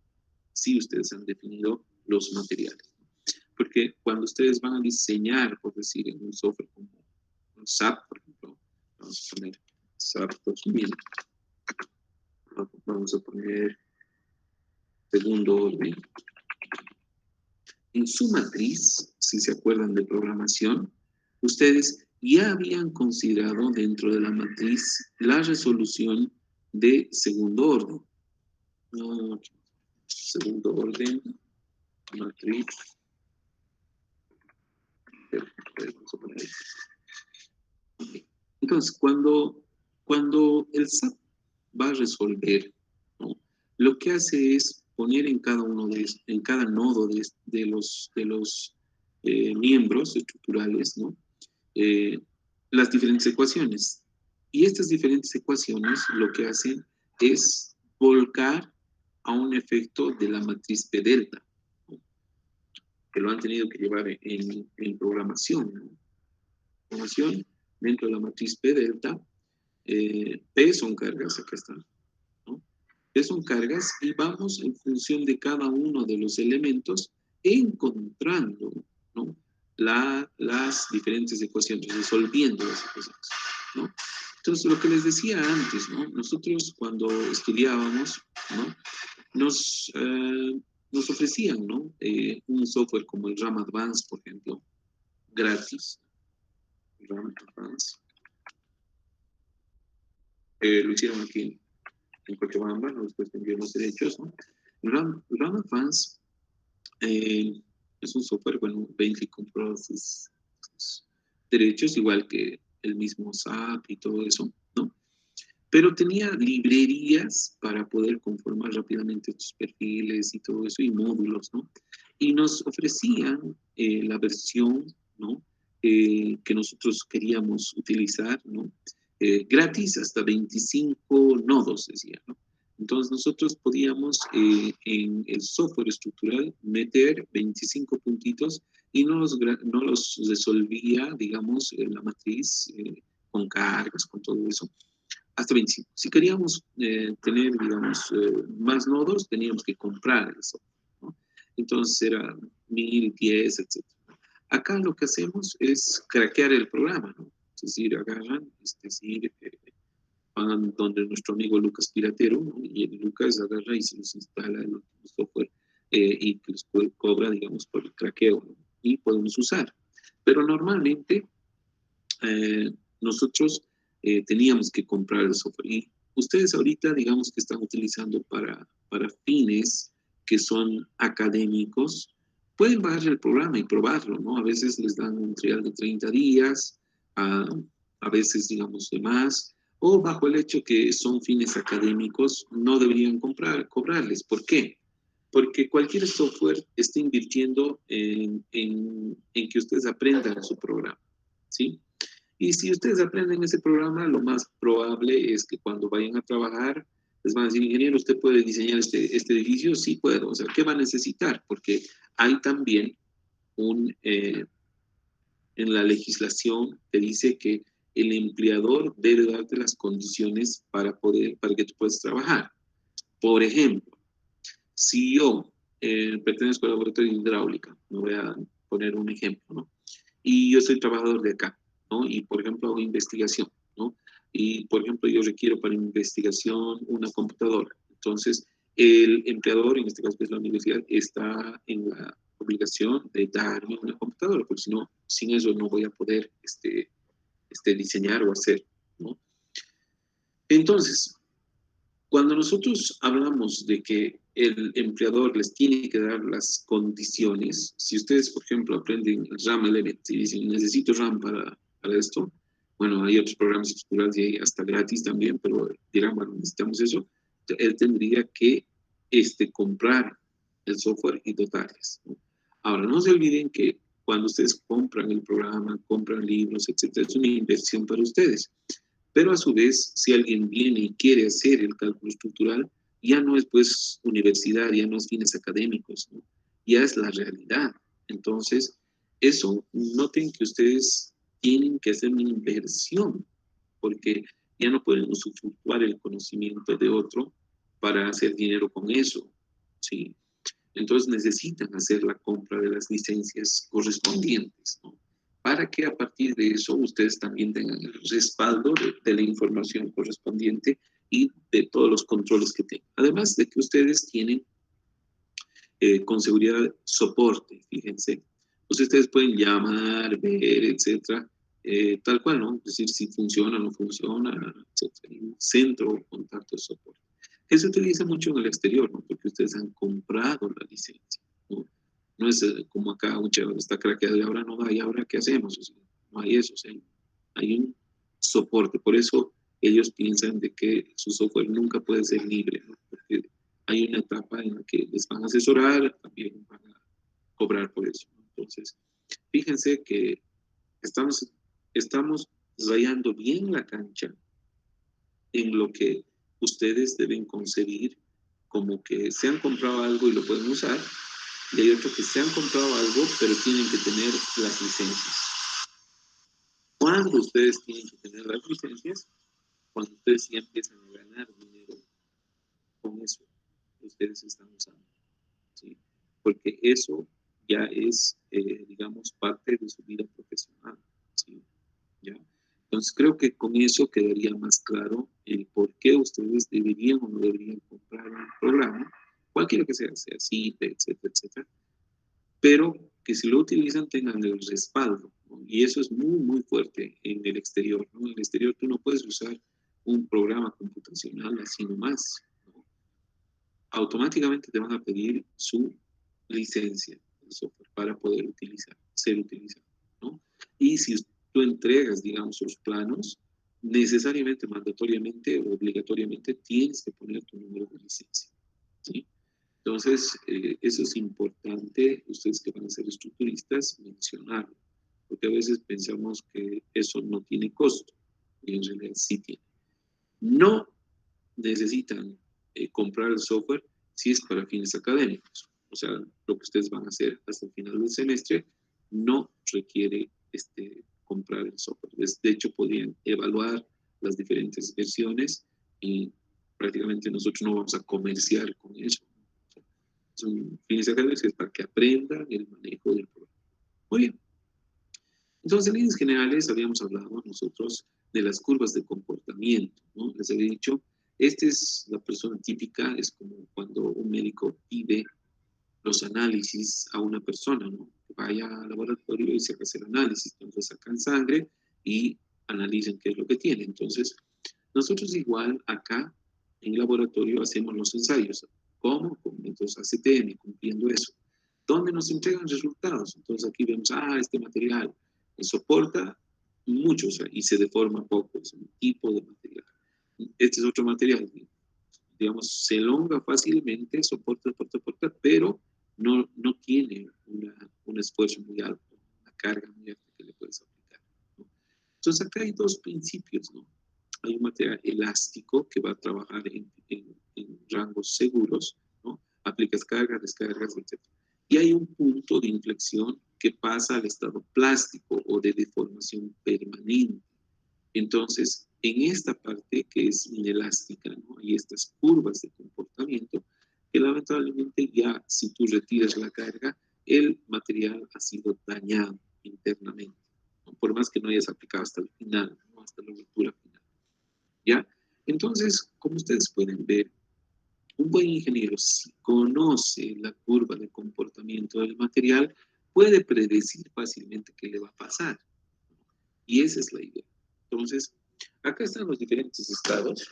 si ustedes han definido los materiales. Porque cuando ustedes van a diseñar, por decir, en un software como SAP, por ejemplo, vamos a poner SAP 2000. Vamos a poner segundo orden. En su matriz, si se acuerdan de programación, ustedes ya habían considerado dentro de la matriz la resolución de segundo orden. Segundo orden, matriz. Vamos a poner ahí. Entonces, cuando el SAP va a resolver, ¿no? Lo que hace es poner en cada nodo de los miembros estructurales, ¿no? Las diferentes ecuaciones. Y estas diferentes ecuaciones lo que hacen es volcar a un efecto de la matriz P delta, ¿no? Que lo han tenido que llevar en programación, ¿no? Programación dentro de la matriz P delta. P son cargas, acá está, ¿no? P son cargas y vamos en función de cada uno de los elementos encontrando, ¿no? Las diferentes ecuaciones, resolviendo las ecuaciones, ¿no? Entonces, lo que les decía antes, ¿no? Nosotros cuando estudiábamos, ¿no? Nos ofrecían, ¿no? Un software como el RAM Advance, por ejemplo, gratis. RAM Advance. Lo hicieron aquí en Cochabamba, ¿no? Después tendrían los derechos, ¿no? RAM Advance es un software, bueno, Bentley compró sus derechos, igual que el mismo SAP y todo eso, ¿no? Pero tenía librerías para poder conformar rápidamente tus perfiles y todo eso, y módulos, ¿no? Y nos ofrecían la versión, ¿no? Que nosotros queríamos utilizar, ¿no? Gratis hasta 25 nodos, decía, ¿no? Entonces nosotros podíamos en el software estructural meter 25 puntitos y no los resolvía, digamos, en la matriz con cargas, con todo eso, hasta 25. Si queríamos tener, digamos, más nodos, teníamos que comprar el software, ¿no? Entonces era 1000, 10, etc. Acá lo que hacemos es craquear el programa, ¿no? Es decir, agarran, es decir, van donde nuestro amigo Lucas Piratero, ¿no? Y el Lucas agarra y se los instala el software y que les cobra, digamos, por el craqueo, ¿no? Y podemos usar. Pero normalmente nosotros teníamos que comprar el software. Y ustedes ahorita, digamos que están utilizando para fines que son académicos, pueden bajar el programa y probarlo, ¿no? A veces les dan un trial de 30 días, a veces, digamos, de más, o bajo el hecho que son fines académicos, no deberían cobrarles. ¿Por qué? Porque cualquier software está invirtiendo en que ustedes aprendan su programa, ¿sí? Y si ustedes aprenden ese programa, lo más probable es que cuando vayan a trabajar, les van a decir, ingeniero, ¿usted puede diseñar este edificio? Sí puedo. O sea, ¿qué va a necesitar? Porque hay también en la legislación que dice que el empleador debe darte las condiciones para que tú puedas trabajar. Por ejemplo, si yo pertenezco al laboratorio de hidráulica, me voy a poner un ejemplo, ¿no? Y yo soy trabajador de acá, ¿no? Y, por ejemplo, hago investigación, ¿no? Y, por ejemplo, yo requiero para investigación una computadora. Entonces, el empleador, en este caso que es la universidad, está en la obligación de darme una computadora, porque si no, sin eso no voy a poder diseñar o hacer, ¿no? Entonces, cuando nosotros hablamos de que el empleador les tiene que dar las condiciones, si ustedes, por ejemplo, aprenden RAM Element y dicen, necesito RAM para esto, bueno, hay otros programas estructurales y hay hasta gratis también, pero dirán, bueno, necesitamos eso, él tendría que comprar el software y dotarles, ¿no? Ahora, no se olviden que cuando ustedes compran el programa, compran libros, etcétera, es una inversión para ustedes. Pero a su vez, si alguien viene y quiere hacer el cálculo estructural, ya no es pues universidad, ya no es fines académicos, ¿no? Ya es la realidad. Entonces, eso noten que ustedes tienen que hacer una inversión, porque ya no pueden usufructuar el conocimiento de otro para hacer dinero con eso, ¿sí? Entonces necesitan hacer la compra de las licencias correspondientes, ¿no? para que a partir de eso ustedes también tengan el respaldo de la información correspondiente y de todos los controles que tengan. Además de que ustedes tienen con seguridad soporte, fíjense. Pues ustedes pueden llamar, ver, etcétera, tal cual, ¿no? Es decir, si funciona o no funciona, etcétera. Un centro o contacto de soporte. Eso se utiliza mucho en el exterior, ¿no? Porque ustedes han comprado la licencia, ¿no? No es como acá, mucha está craqueada y ahora no va, y ahora ¿qué hacemos? O sea, no hay eso, o sea, hay un soporte. Por eso ellos piensan de que su software nunca puede ser libre, ¿no? Porque hay una etapa en la que les van a asesorar, también van a cobrar por eso, ¿no? Entonces, fíjense que estamos rayando bien la cancha en lo que ustedes deben concebir como que se han comprado algo y lo pueden usar, y hay otro que se han comprado algo, pero tienen que tener las licencias. ¿Cuándo ustedes tienen que tener las licencias? Cuando ustedes ya empiezan a ganar dinero con eso que ustedes están usando, ¿sí? Porque eso ya es, digamos, parte de su vida profesional, ¿sí? ¿Ya? Entonces creo que con eso quedaría más claro el por qué ustedes deberían o no deberían comprar un programa, cualquiera que sea CIPE, etcétera, etcétera, pero que si lo utilizan tengan el respaldo, ¿no? Y eso es muy, muy fuerte en el exterior, ¿no? En el exterior tú no puedes usar un programa computacional así nomás, ¿no? Automáticamente te van a pedir su licencia de software para poder ser utilizado, ¿no? Y si tú entregas, digamos, los planos, necesariamente, mandatoriamente, obligatoriamente, tienes que poner tu número de licencia, ¿sí? Entonces, eso es importante, ustedes que van a ser estructuristas, mencionarlo, porque a veces pensamos que eso no tiene costo, y en realidad sí tiene. No necesitan comprar el software si es para fines académicos. O sea, lo que ustedes van a hacer hasta el final del semestre no requiere comprar el software. De hecho, podrían evaluar las diferentes versiones y prácticamente nosotros no vamos a comerciar con eso. Son fines académicos es para que aprendan el manejo del programa. Muy bien. Entonces, en líneas generales, habíamos hablado nosotros de las curvas de comportamiento, ¿no? Les había dicho, esta es la persona típica, es como cuando un médico pide los análisis a una persona, ¿no? Que vaya al laboratorio y se haga el análisis, entonces sacan sangre y analicen qué es lo que tiene. Entonces, nosotros igual acá en el laboratorio hacemos los ensayos. ¿Cómo? Con métodos ACTM, cumpliendo eso. ¿Dónde nos entregan resultados? Entonces aquí vemos, este material soporta mucho, o sea, y se deforma poco, es un tipo de material. Este es otro material, digamos, se elonga fácilmente, soporta, pero no tiene un esfuerzo muy alto, una carga muy alta que le puedes aplicar, ¿no? Entonces acá hay dos principios, ¿no? Hay un material elástico que va a trabajar en rangos seguros, ¿no? Aplicas cargas, descargas, etc. Y hay un punto de inflexión que pasa al estado plástico o de deformación permanente. Entonces, en esta parte que es inelástica, ¿no? Hay estas curvas de comportamiento que lamentablemente ya si tú retiras la carga, el material ha sido dañado internamente, ¿no? Por más que no hayas aplicado hasta el final, ¿no? Hasta la ruptura final, ¿ya? Entonces, como ustedes pueden ver, un buen ingeniero, si conoce la curva de comportamiento del material, puede predecir fácilmente qué le va a pasar, ¿no? Y esa es la idea. Entonces, acá están los diferentes estados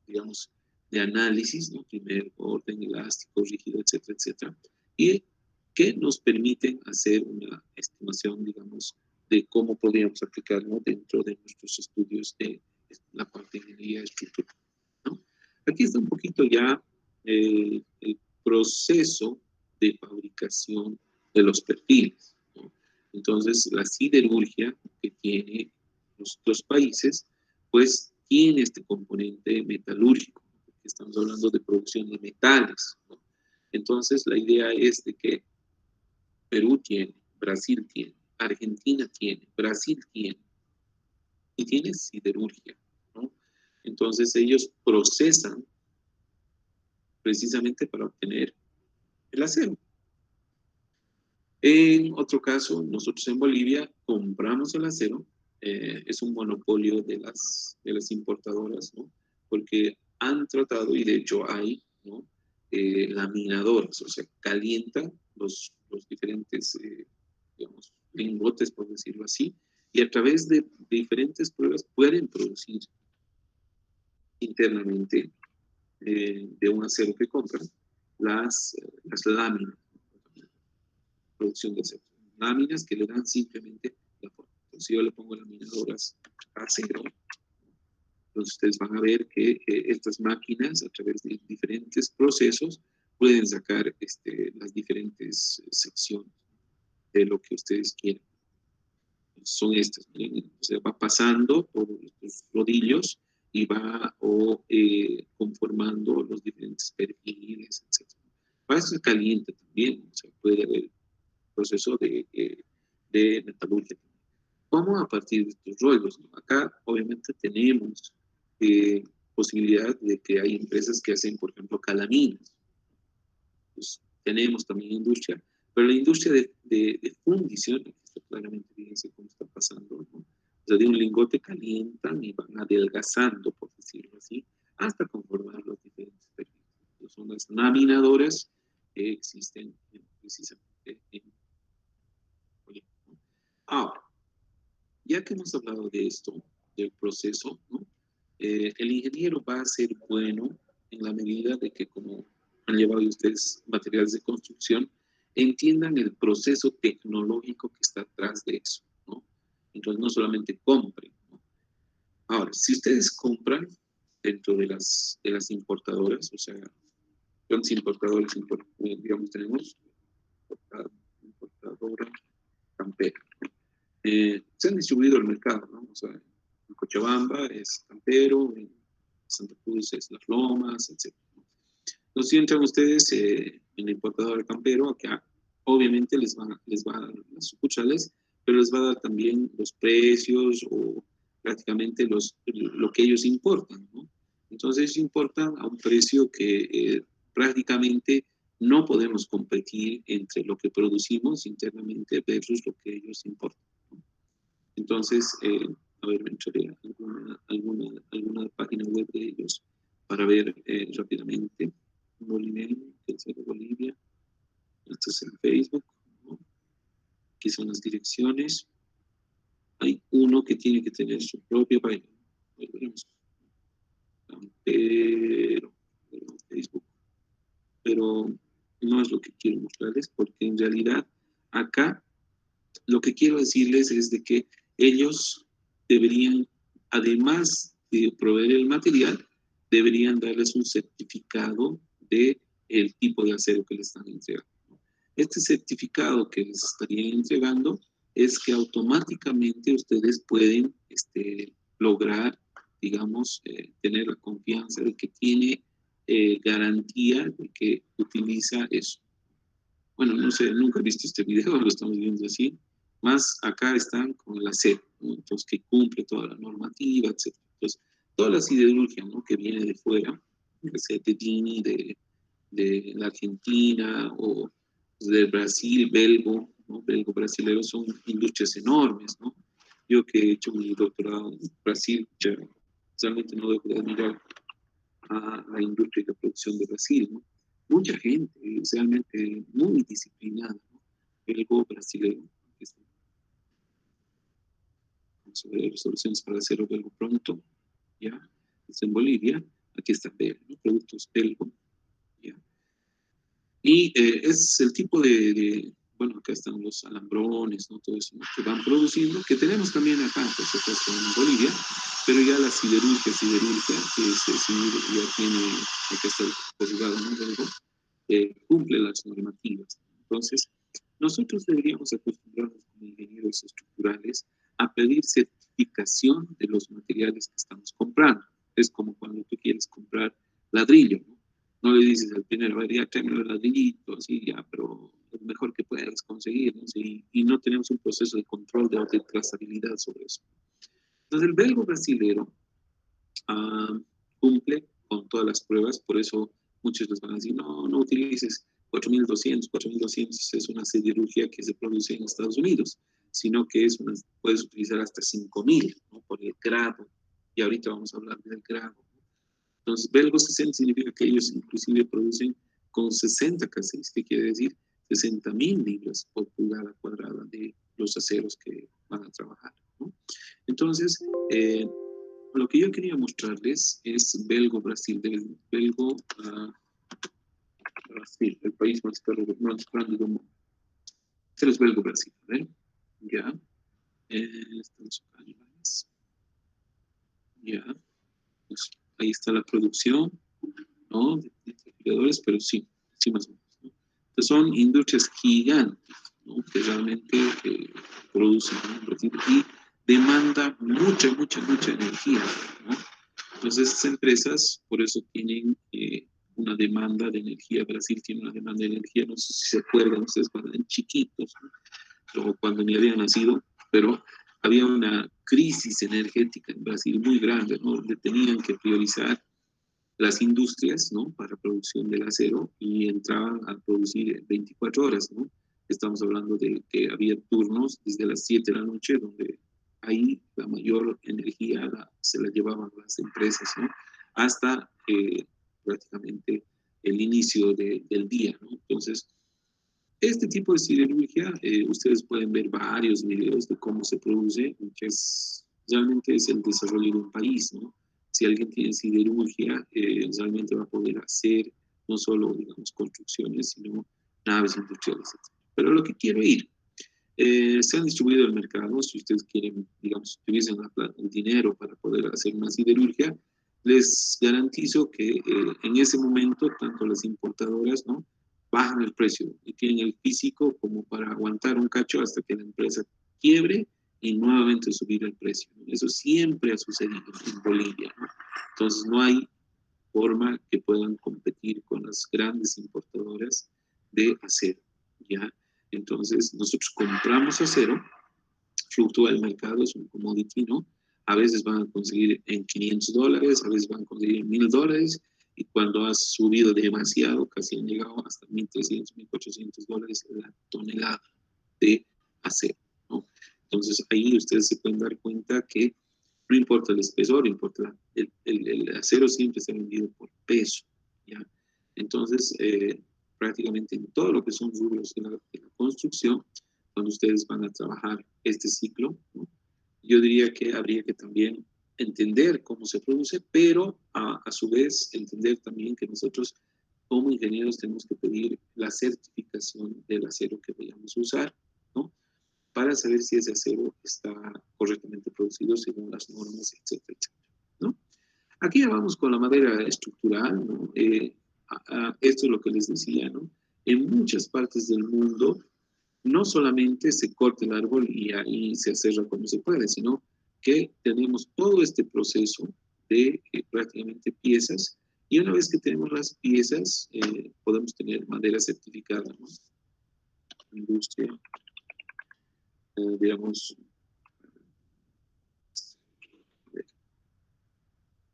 digamos, de análisis, ¿no? Primer orden, elástico, rígido, etcétera, etcétera, y que nos permiten hacer una estimación, digamos, de cómo podríamos aplicarlo dentro de nuestros estudios de la parte de ingeniería estructural, ¿no? Aquí está un poquito ya el proceso de fabricación de los perfiles, ¿no? Entonces, la siderurgia que tiene los países, pues tiene este componente metalúrgico, porque estamos hablando de producción de metales, ¿no? Entonces, la idea es de que Perú tiene, Brasil tiene, Argentina tiene, Brasil tiene, y tiene siderurgia, ¿no? Entonces, ellos procesan precisamente para obtener el acero. En otro caso, nosotros en Bolivia compramos el acero, es un monopolio de las importadoras, ¿no? Porque han tratado, y de hecho hay, ¿no? Laminadoras, o sea, calientan los diferentes, digamos, lingotes, por decirlo así, y a través de diferentes pruebas pueden producir internamente de un acero que compran las láminas, producción de acero. Láminas que le dan simplemente la forma. Entonces, si yo le pongo laminadoras a acero, entonces ustedes van a ver que estas máquinas, a través de diferentes procesos, pueden sacar las diferentes secciones de lo que ustedes quieren. Son estas, miren, o sea, va pasando por los rodillos y va conformando los diferentes perfiles, etc. Para eso se calienta también, o sea, puede haber proceso de metalurgia. ¿Cómo? A partir de estos rollos, ¿no? Acá obviamente tenemos posibilidad de que hay empresas que hacen, por ejemplo, calaminas. Pues, tenemos también industria, pero la industria de fundición, aquí está claramente, fíjense cómo está pasando, ¿no? O sea, de un lingote calientan y van adelgazando, por decirlo así, hasta conformar los diferentes perfiles. Son las laminadoras que existen precisamente en Bolivia, ¿no? Ahora, ya que hemos hablado de esto, del proceso, ¿no? El ingeniero va a ser bueno en la medida de que, como han llevado ustedes materiales de construcción, entiendan el proceso tecnológico que está atrás de eso, ¿no? Entonces, no solamente compren, ¿no? Ahora, si ustedes compran dentro de las importadoras, o sea, los importadores, digamos, tenemos importadora Campero. Se han distribuido el mercado, ¿no? O sea, en Cochabamba es Campero, en Santa Cruz es Las Lomas, etc. Entonces, si entran ustedes en la importadora Campero, acá obviamente les va a dar las sucursales, pero les va a dar también los precios o prácticamente lo que ellos importan, ¿no? Entonces, ellos importan a un precio que prácticamente no podemos competir entre lo que producimos internamente versus lo que ellos importan, ¿no? Entonces, a ver, me entraré a alguna página web de ellos para ver rápidamente. Bolivia, tercero Bolivia. Esto es en Facebook, ¿no? Aquí son las direcciones. Hay uno que tiene que tener su propia página. Veremos. Pero Facebook. Pero no es lo que quiero mostrarles, porque en realidad acá lo que quiero decirles es de que ellos deberían, además de proveer el material, deberían darles un certificado de el tipo de acero que les están entregando. Este certificado que les estarían entregando es que automáticamente ustedes pueden lograr, digamos, tener la confianza de que tiene garantía de que utiliza eso. Bueno, no sé, nunca he visto este video, lo estamos viendo así. Más acá están con la SED, ¿no? Entonces, que cumple toda la normativa, etc. Entonces, toda la siderurgia, ¿no? Que viene de fuera, ya sea de Dini, de la Argentina o del Brasil, belgo, ¿no? Belgo-brasilero, son industrias enormes, ¿no? Yo que he hecho mi doctorado en Brasil, ya realmente no dejo de admirar a la industria de producción de Brasil, ¿no? Mucha gente, realmente muy disciplinada, ¿no? Belgo-brasilero. Vamos a ver resoluciones para acero belgo pronto, ¿ya? Es en Bolivia, aquí está belgo, ¿no? Productos belgo, ¿ya? Y es el tipo bueno, acá están los alambrones, ¿no? Todo eso, ¿no? Que van produciendo, que tenemos también acá, por supuesto, en Bolivia, pero ya la siderurgia, que ya tiene, acá está el juzgado, ¿no? Cumple las normativas. Entonces, nosotros deberíamos acostumbrarnos como ingenieros estructurales a pedir certificación de los materiales que estamos comprando. Es como cuando tú quieres comprar ladrillo, ¿no? No le dices al pinero, ya tráeme los ladrillitos, así ya, pero lo mejor que puedas conseguir, ¿no? Y no tenemos un proceso de control de trazabilidad sobre eso. Entonces, el belgo brasilero cumple con todas las pruebas, por eso muchos les van a decir, no utilices 4.200, 4.200 es una siderurgia que se produce en Estados Unidos, sino que puedes utilizar hasta 5.000, ¿no? Por el grado, y ahorita vamos a hablar del grado. Entonces, Belgo 60 significa que ellos inclusive producen con 60 K6, que quiere decir 60.000 libras por pulgada cuadrada de los aceros que van a trabajar, ¿no? Entonces, lo que yo quería mostrarles es Belgo Brasil, Belgo Brasil, el país más grande del mundo. Este es Belgo Brasil, ¿ven? Ya. Estamos acá, ya. Pues ahí está la producción, ¿no? De refrigeradores, pero sí más o menos, ¿no? Entonces son industrias gigantes, ¿no? Que realmente producen, ¿no? Y demanda mucha energía, ¿no? Entonces estas empresas, por eso tienen una demanda de energía. Brasil tiene una demanda de energía, no sé si se acuerdan ustedes cuando eran chiquitos, ¿no? O cuando ni habían nacido, pero había una crisis energética en Brasil muy grande, ¿no? Donde tenían que priorizar las industrias, ¿no? Para producción del acero, y entraban a producir 24 horas, ¿no? Estamos hablando de que había turnos desde las 7 de la noche, donde ahí la mayor energía se la llevaban las empresas, ¿no? Hasta prácticamente el inicio del día, ¿no? Entonces, este tipo de siderurgia, ustedes pueden ver varios videos de cómo se produce, que realmente es el desarrollo de un país, ¿no? Si alguien tiene siderurgia, realmente va a poder hacer no solo, digamos, construcciones, sino naves industriales, etc. Pero lo que quiero ir, se han distribuido el mercado. Si ustedes quieren, digamos, tuviesen el dinero para poder hacer una siderurgia, les garantizo que en ese momento, tanto las importadoras, ¿no?, bajan el precio y tienen el físico como para aguantar un cacho hasta que la empresa quiebre y nuevamente subir el precio. Eso siempre ha sucedido en Bolivia, ¿no? Entonces no hay forma que puedan competir con las grandes importadoras de acero, ¿ya? Entonces nosotros compramos acero, fluctúa el mercado, es un commodity, ¿no? A veces van a conseguir en $500, a veces van a conseguir en $1.000, y cuando ha subido demasiado, casi han llegado hasta $1.300, $1.400 la tonelada de acero, ¿no? Entonces ahí ustedes se pueden dar cuenta que no importa el espesor, importa el acero siempre se ha vendido por peso, ¿ya? Entonces, prácticamente en todo lo que son rubros de la construcción, cuando ustedes van a trabajar este ciclo, ¿no?, yo diría que habría que también entender cómo se produce, pero a su vez entender también que nosotros como ingenieros tenemos que pedir la certificación del acero que vayamos a usar, ¿no?, para saber si ese acero está correctamente producido según las normas, etcétera, etcétera, ¿no? Aquí ya vamos con la madera estructural, ¿no? Esto es lo que les decía, ¿no? En muchas partes del mundo no solamente se corta el árbol y ahí se aserra como se puede, sino que tenemos todo este proceso de prácticamente piezas, y una vez que tenemos las piezas, podemos tener madera certificada, ¿no? Industria, digamos,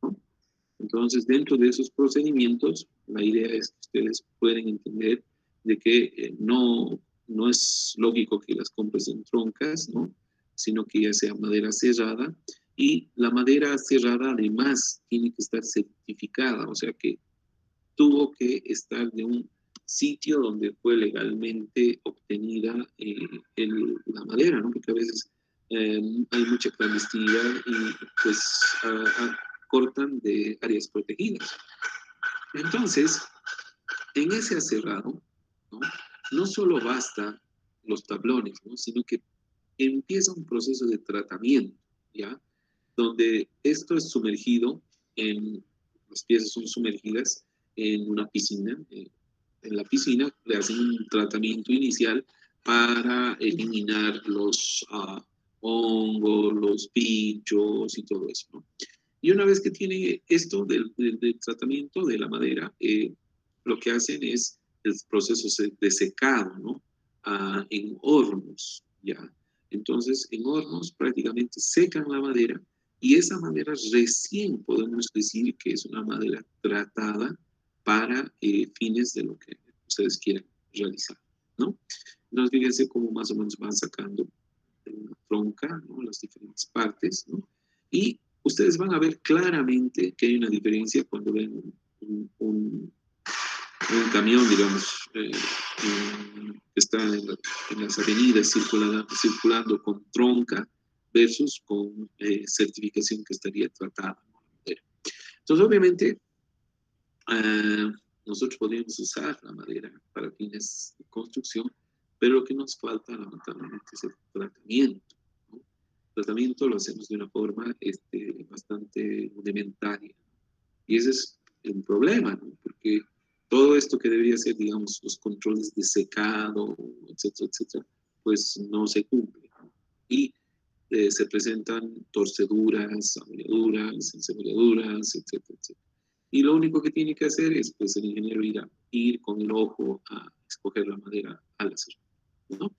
¿no? Entonces, dentro de esos procedimientos, la idea es que ustedes pueden entender de que no es lógico que las compres en troncas, ¿no?, sino que ya sea madera cerrada, y la madera cerrada además tiene que estar certificada, o sea que tuvo que estar de un sitio donde fue legalmente obtenida la madera, ¿no? Porque a veces hay mucha clandestinidad y pues cortan de áreas protegidas. Entonces, en ese aserrado, ¿no?, no solo basta los tablones, ¿no?, sino que empieza un proceso de tratamiento, ¿ya?, donde esto es sumergido las piezas son sumergidas en una piscina. En la piscina le hacen un tratamiento inicial para eliminar los hongos, los bichos y todo eso, ¿no? Y una vez que tiene esto del tratamiento de la madera, lo que hacen es el proceso de secado, ¿no?, en hornos, ¿ya? Entonces, en hornos prácticamente secan la madera, y esa madera recién podemos decir que es una madera tratada para fines de lo que ustedes quieran realizar, ¿no? Entonces, fíjense cómo más o menos van sacando de una tronca, ¿no? Las diferentes partes, ¿no? Y ustedes van a ver claramente que hay una diferencia cuando ven un camión, digamos, que está en las avenidas circulando con tronca versus con certificación que estaría tratada. Entonces, obviamente, nosotros podríamos usar la madera para fines de construcción, pero lo que nos falta, lamentablemente, es el tratamiento, ¿no? El tratamiento lo hacemos de una forma bastante rudimentaria. Y ese es el problema, ¿no? Porque todo esto que debería ser, digamos, los controles de secado, etcétera, etcétera, pues no se cumple, ¿no? Y se presentan torceduras, abolladuras, encebolladuras, etcétera, etcétera. Y lo único que tiene que hacer es, pues, el ingeniero ir con el ojo a escoger la madera al hacer, ¿no?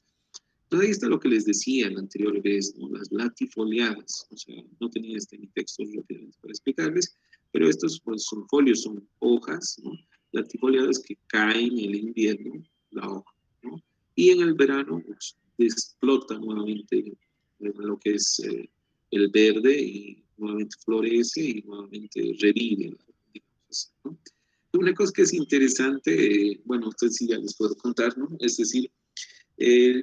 Entonces ahí está lo que les decía la anterior vez, ¿no? Las latifoliadas. O sea, no tenía mi texto rápidamente para explicarles, pero estos pues, son folios, son hojas, ¿no? Latifoliadas que caen en el invierno, la hoja, ¿no? Y en el verano pues, explota nuevamente lo que es el verde y nuevamente florece y nuevamente revive, digamos así, ¿no? Una cosa que es interesante, bueno, ustedes sí ya les puedo contar, ¿no? Es decir,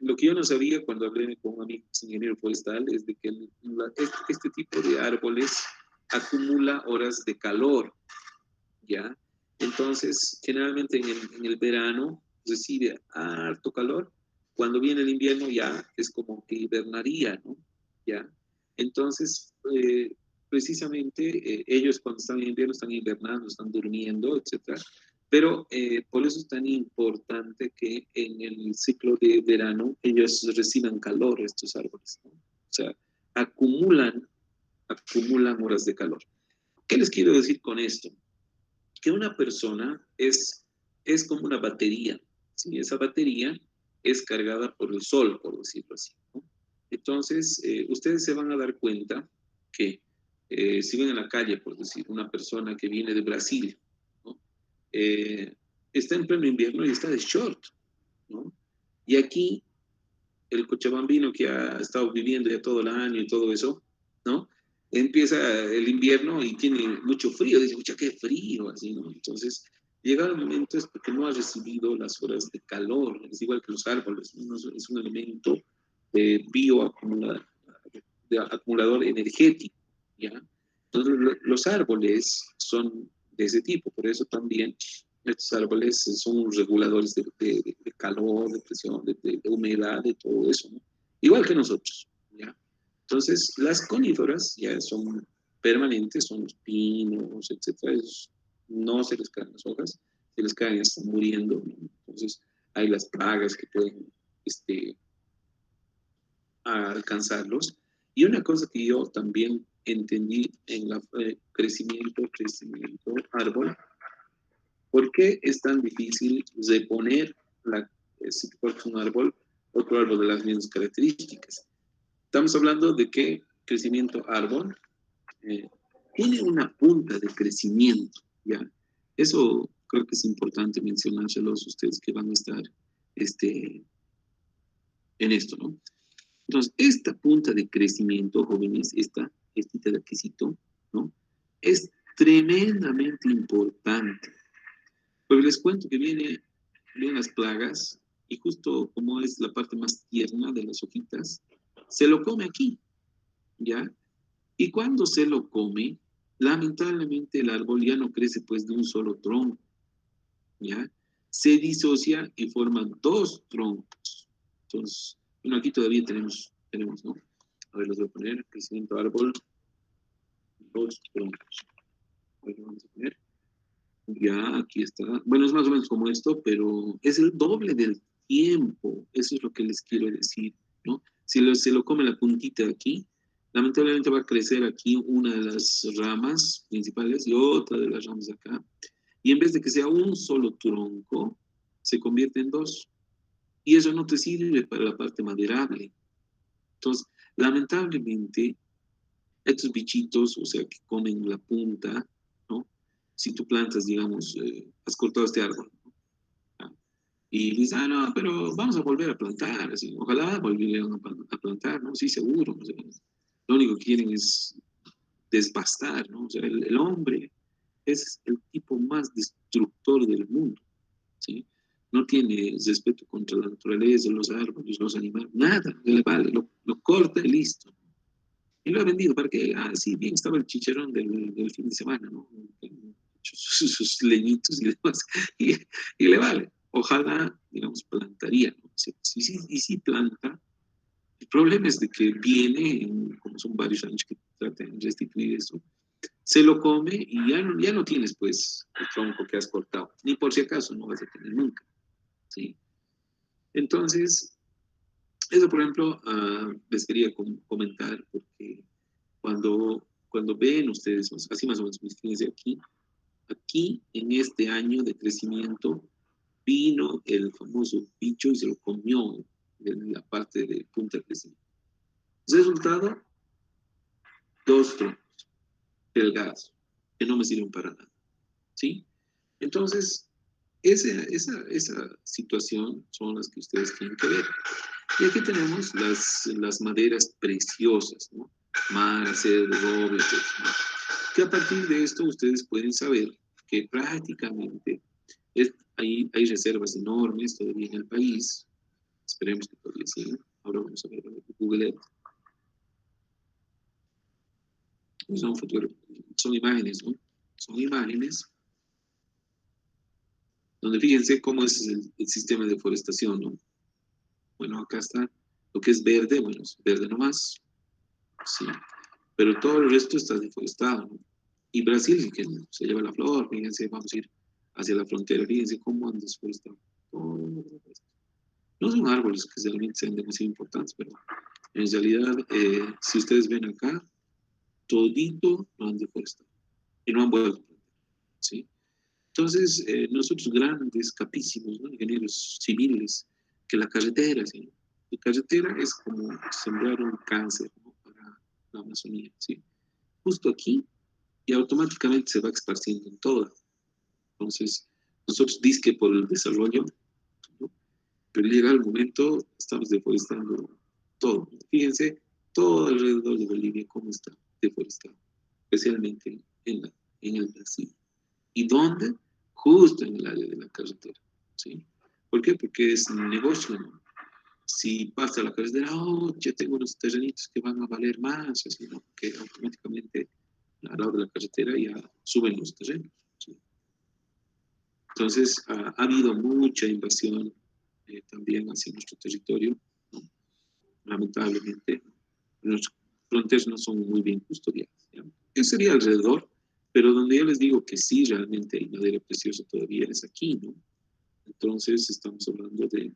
lo que yo no sabía cuando hablé con un amigo ingeniero forestal es de que este tipo de árboles acumula horas de calor, ¿ya? Entonces, generalmente en el verano recibe harto calor. Cuando viene el invierno ya es como que hibernaría, ¿no? ¿Ya? Entonces, precisamente ellos cuando están en invierno están hibernando, están durmiendo, etcétera. Pero por eso es tan importante que en el ciclo de verano ellos reciban calor, estos árboles, ¿no? O sea, acumulan horas de calor. ¿Qué les quiero decir con esto? Que una persona es como una batería, ¿sí? Esa batería es cargada por el sol, por decirlo así, ¿no? Entonces, ustedes se van a dar cuenta que si ven en la calle, por decir, una persona que viene de Brasil, ¿no? Está en pleno invierno y está de short, ¿no? Y aquí, el cochabambino que ha estado viviendo ya todo el año y todo eso, ¿no? Empieza el invierno y tiene mucho frío, dice, mucha qué frío, así, ¿no? Entonces, llega el momento es porque no ha recibido las horas de calor, es igual que los árboles, ¿no? Es un elemento bioacumulador, acumulador energético, ¿ya? Entonces, los árboles son de ese tipo, por eso también estos árboles son reguladores de calor, de presión, de humedad, de todo eso, ¿no? Igual que nosotros, ¿ya? Entonces, las coníferas ya son permanentes, son los pinos, etcétera. No se les caen las hojas, se les caen, están muriendo, ¿no? Entonces, hay las plagas que pueden alcanzarlos. Y una cosa que yo también entendí en la crecimiento árbol, ¿por qué es tan difícil reponer si cortas un árbol, otro árbol de las mismas características? Estamos hablando de que crecimiento árbol tiene una punta de crecimiento, ¿ya? Eso creo que es importante mencionárselos a ustedes que van a estar en esto, ¿no? Entonces, esta punta de crecimiento, jóvenes, este requisito, ¿no? Es tremendamente importante. Porque les cuento que vienen las plagas y justo como es la parte más tierna de las hojitas, se lo come aquí, ¿ya? Y cuando se lo come, lamentablemente el árbol ya no crece pues de un solo tronco, ¿ya? Se disocia y forma dos troncos. Entonces, bueno, aquí todavía tenemos, ¿no? A ver, los voy a poner, crecimiento árbol, dos troncos. A ver, vamos a poner. Ya, aquí está. Bueno, es más o menos como esto, pero es el doble del tiempo. Eso es lo que les quiero decir, ¿no? Si se lo come la puntita aquí, lamentablemente va a crecer aquí una de las ramas principales y otra de las ramas de acá. Y en vez de que sea un solo tronco, se convierte en dos. Y eso no te sirve para la parte maderable. Entonces, lamentablemente, estos bichitos, o sea, que comen la punta, ¿no? Si tú plantas, digamos, has cortado este árbol, ¿no? Y dice, ah, no, pero vamos a volver a plantar, así, ojalá volvieran a plantar, ¿no? Sí, seguro. O sea, lo único que quieren es desbastar, ¿no? O sea, el hombre es el tipo más destructor del mundo, ¿sí? No tiene respeto contra la naturaleza, los árboles, los animales, nada, le vale, lo corta y listo. Y lo ha vendido para que, ah, sí, bien estaba el chicharrón del fin de semana, ¿no? Sus leñitos y demás, y, y le vale. Ojalá, digamos, plantaría, ¿no? Y si planta, el problema es de que viene, como son varios años que tratan de restituir eso, se lo come y ya no tienes, pues, el tronco que has cortado. Ni por si acaso no vas a tener nunca, ¿sí? Entonces, eso, por ejemplo, les quería comentar, porque cuando ven ustedes, así más o menos, fíjense aquí en este año de crecimiento, vino el famoso bicho y se lo comió en la parte de punta de crecimiento. Resultado, dos troncos delgados, que no me sirven para nada, ¿sí? Entonces, esa situación son las que ustedes tienen que ver. Y aquí tenemos las maderas preciosas, ¿no? Mar, cedro, roble, ¿no? Que a partir de esto ustedes pueden saber que prácticamente hay reservas enormes todavía en el país. Esperemos que todavía sigan. Ahora vamos a ver Google Earth. Son imágenes, ¿no? Son imágenes donde fíjense cómo es el sistema de deforestación, ¿no? Bueno, acá está lo que es verde, bueno, es verde nomás, sí, pero todo el resto está deforestado, ¿no? Y Brasil, que se lleva la flor, fíjense, vamos a ir hacia la frontera, fíjense cómo han desforestado todo esto. No son árboles que realmente sean demasiado importantes, pero en realidad, si ustedes ven acá, todito lo han deforestado y no han vuelto a plantar, ¿sí? Entonces, nosotros grandes, capísimos, ¿no? Ingenieros civiles, que la carretera, ¿sí? La carretera es como sembrar un cáncer, ¿no? Para la Amazonía, ¿sí? Justo aquí, y automáticamente se va esparciendo en toda. Entonces, nosotros disque por el desarrollo, ¿no? Pero llega el momento, estamos deforestando todo. Fíjense, todo alrededor de Bolivia, cómo está deforestado, especialmente en el Brasil. ¿Y dónde? Justo en el área de la carretera, ¿sí? ¿Por qué? Porque es un negocio, ¿no? Si pasa la carretera, oh, ya tengo unos terrenitos que van a valer más, así, ¿no? Que automáticamente al lado de la carretera ya suben los terrenos, ¿sí? Entonces, ha habido mucha invasión también hacia nuestro territorio, ¿no? Lamentablemente, nuestras fronteras no son muy bien custodiadas, ¿ya? Eso sería alrededor, pero donde yo les digo que sí, realmente hay madera preciosa todavía es aquí, ¿no? Entonces, estamos hablando de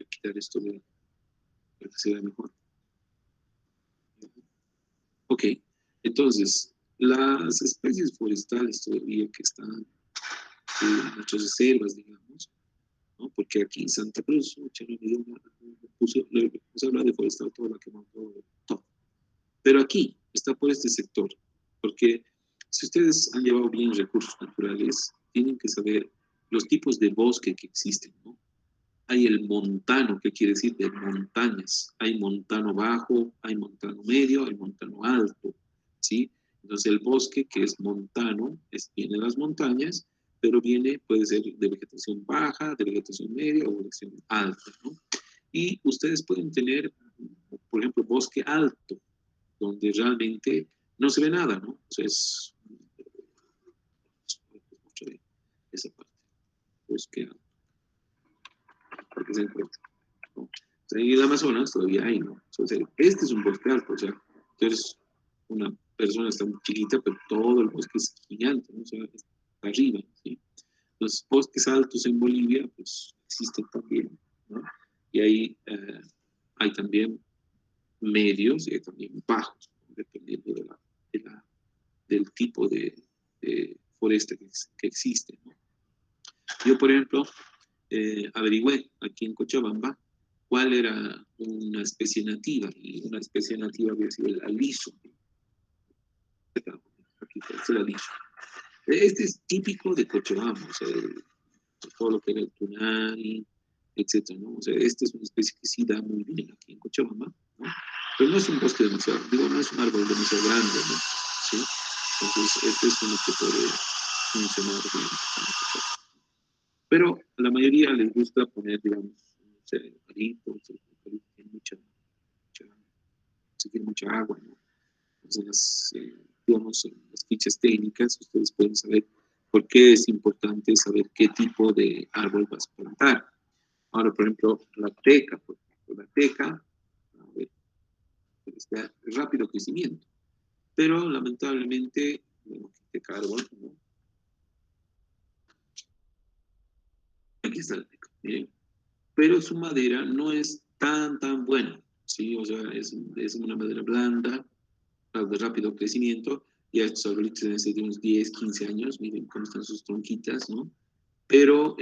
quitar esto para que sea mejor. Ok, entonces, las especies forestales todavía que están en nuestras reservas, digamos, ¿no? Porque aquí en Santa Cruz, se habla de forestal, todo lo que mandó, todo. Pero aquí está por este sector, porque si ustedes han llevado bien recursos naturales, tienen que saber los tipos de bosque que existen, ¿no? Hay el montano, que quiere decir de montañas. Hay montano bajo, hay montano medio, hay montano alto, ¿sí? Entonces el bosque que es montano viene de las montañas, pero puede ser de vegetación baja, de vegetación media o vegetación alta, ¿no? Y ustedes pueden tener, por ejemplo, bosque alto, donde realmente no se ve nada, ¿no? O sea, esa parte, bosque alto, porque se encuentra, ¿no? En el Amazonas todavía hay, ¿no? O sea, este es un bosque alto, o sea, entonces una persona está muy chiquita, pero todo el bosque es gigante, ¿no? O sea, está arriba, ¿sí? Los bosques altos en Bolivia, pues, existen también, ¿no? Y hay también medios y hay también bajos, ¿no? Dependiendo del tipo de foresta que existe, ¿no? Yo, por ejemplo, averigüé aquí en Cochabamba cuál era una especie nativa, y una especie nativa había sido el aliso. Aquí está el aliso. Este es típico de Cochabamba, o sea, todo lo que era el tunari, etcétera, ¿no? O sea, esta es una especie que sí da muy bien aquí en Cochabamba, ¿no? Pero no es un bosque demasiado, digo, no es un árbol demasiado grande, ¿no? ¿Sí? Entonces, este es uno que puede funcionar bien. Pero a la mayoría les gusta poner, digamos, no sé, eucaliptos, tiene se tiene mucha agua, ¿no? Entonces, digamos, en las fichas técnicas, ustedes pueden saber por qué es importante saber qué tipo de árbol vas a plantar. Ahora, por ejemplo, la teca, a ver, está de rápido crecimiento, pero lamentablemente, bueno, teca árbol, ¿no? Aquí está la teca, miren, pero su madera no es tan buena, ¿sí? O sea, es una madera blanda, de rápido crecimiento, y a estos arbolitos deben ser de unos 10, 15 años, miren cómo están sus tronquitas, ¿no? Pero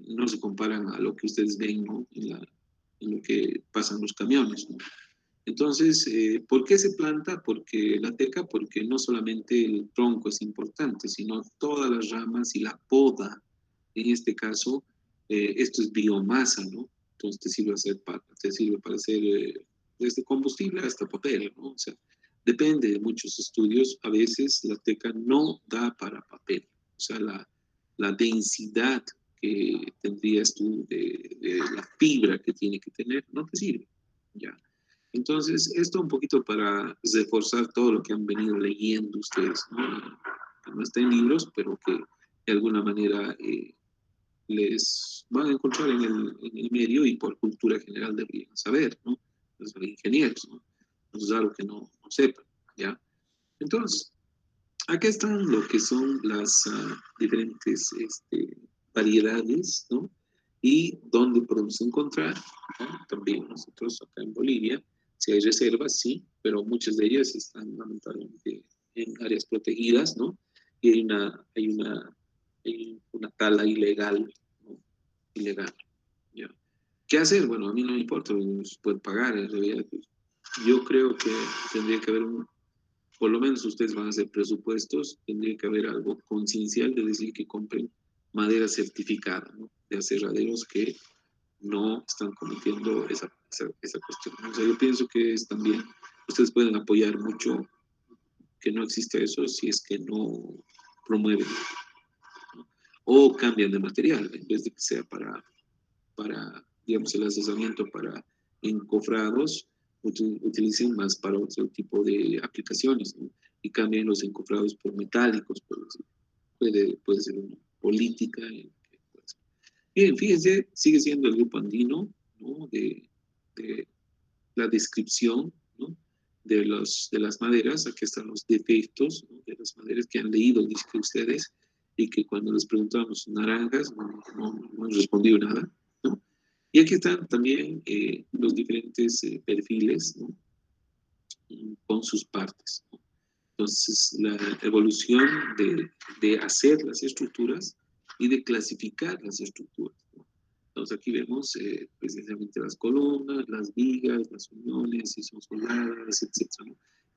no se comparan a lo que ustedes ven, ¿no? En lo que pasan los camiones, ¿no? Entonces, ¿por qué se planta? Porque la teca, porque no solamente el tronco es importante, sino todas las ramas y la poda. En este caso, esto es biomasa, ¿no? Entonces te sirve para hacer desde combustible hasta papel, ¿no? O sea, depende de muchos estudios. A veces la teca no da para papel. O sea, la densidad que tendrías tú de la fibra que tiene que tener no te sirve, ¿ya? Entonces, esto un poquito para reforzar todo lo que han venido leyendo ustedes, ¿no? Que no está en libros, pero que de alguna manera les van a encontrar en el medio y por cultura general deberían saber, ¿no? Los ingenieros, ¿no? No es algo que no sepan, ¿ya? Entonces, acá están lo que son las diferentes variedades, ¿no? Y dónde podemos encontrar, ¿no? También nosotros acá en Bolivia, si hay reservas, sí, pero muchas de ellas están lamentablemente en áreas protegidas, ¿no? Y hay una tala ilegal, ¿no? Ilegal, ¿ya? ¿Qué hacer? Bueno, a mí no me importa, se puede pagar, en realidad. Pues, yo creo que tendría que haber por lo menos ustedes van a hacer presupuestos, tendría que haber algo conciencial de decir que compren madera certificada, ¿no? De aserraderos que no están cometiendo esa cuestión. O sea, yo pienso que es también, ustedes pueden apoyar mucho que no existe eso si es que no promueven, ¿no? O cambian de material, en vez de que sea para digamos, el asesoramiento para encofrados, utilicen más para otro tipo de aplicaciones, ¿no? Y cambien los encofrados por metálicos, por decir. Puede ser una política. Bien, fíjense, sigue siendo el grupo andino, ¿no? De la descripción, ¿no? De las maderas. Aquí están los defectos, ¿no? De las maderas que han leído, dice que ustedes, y que cuando les preguntamos naranjas no han respondido nada, ¿no? Y aquí están también los diferentes perfiles, ¿no? Con sus partes, ¿no? Entonces, la evolución de hacer las estructuras y de clasificar las estructuras, ¿no? Entonces, aquí vemos precisamente las columnas, las vigas, las uniones, si son soldadas, etc., ¿no?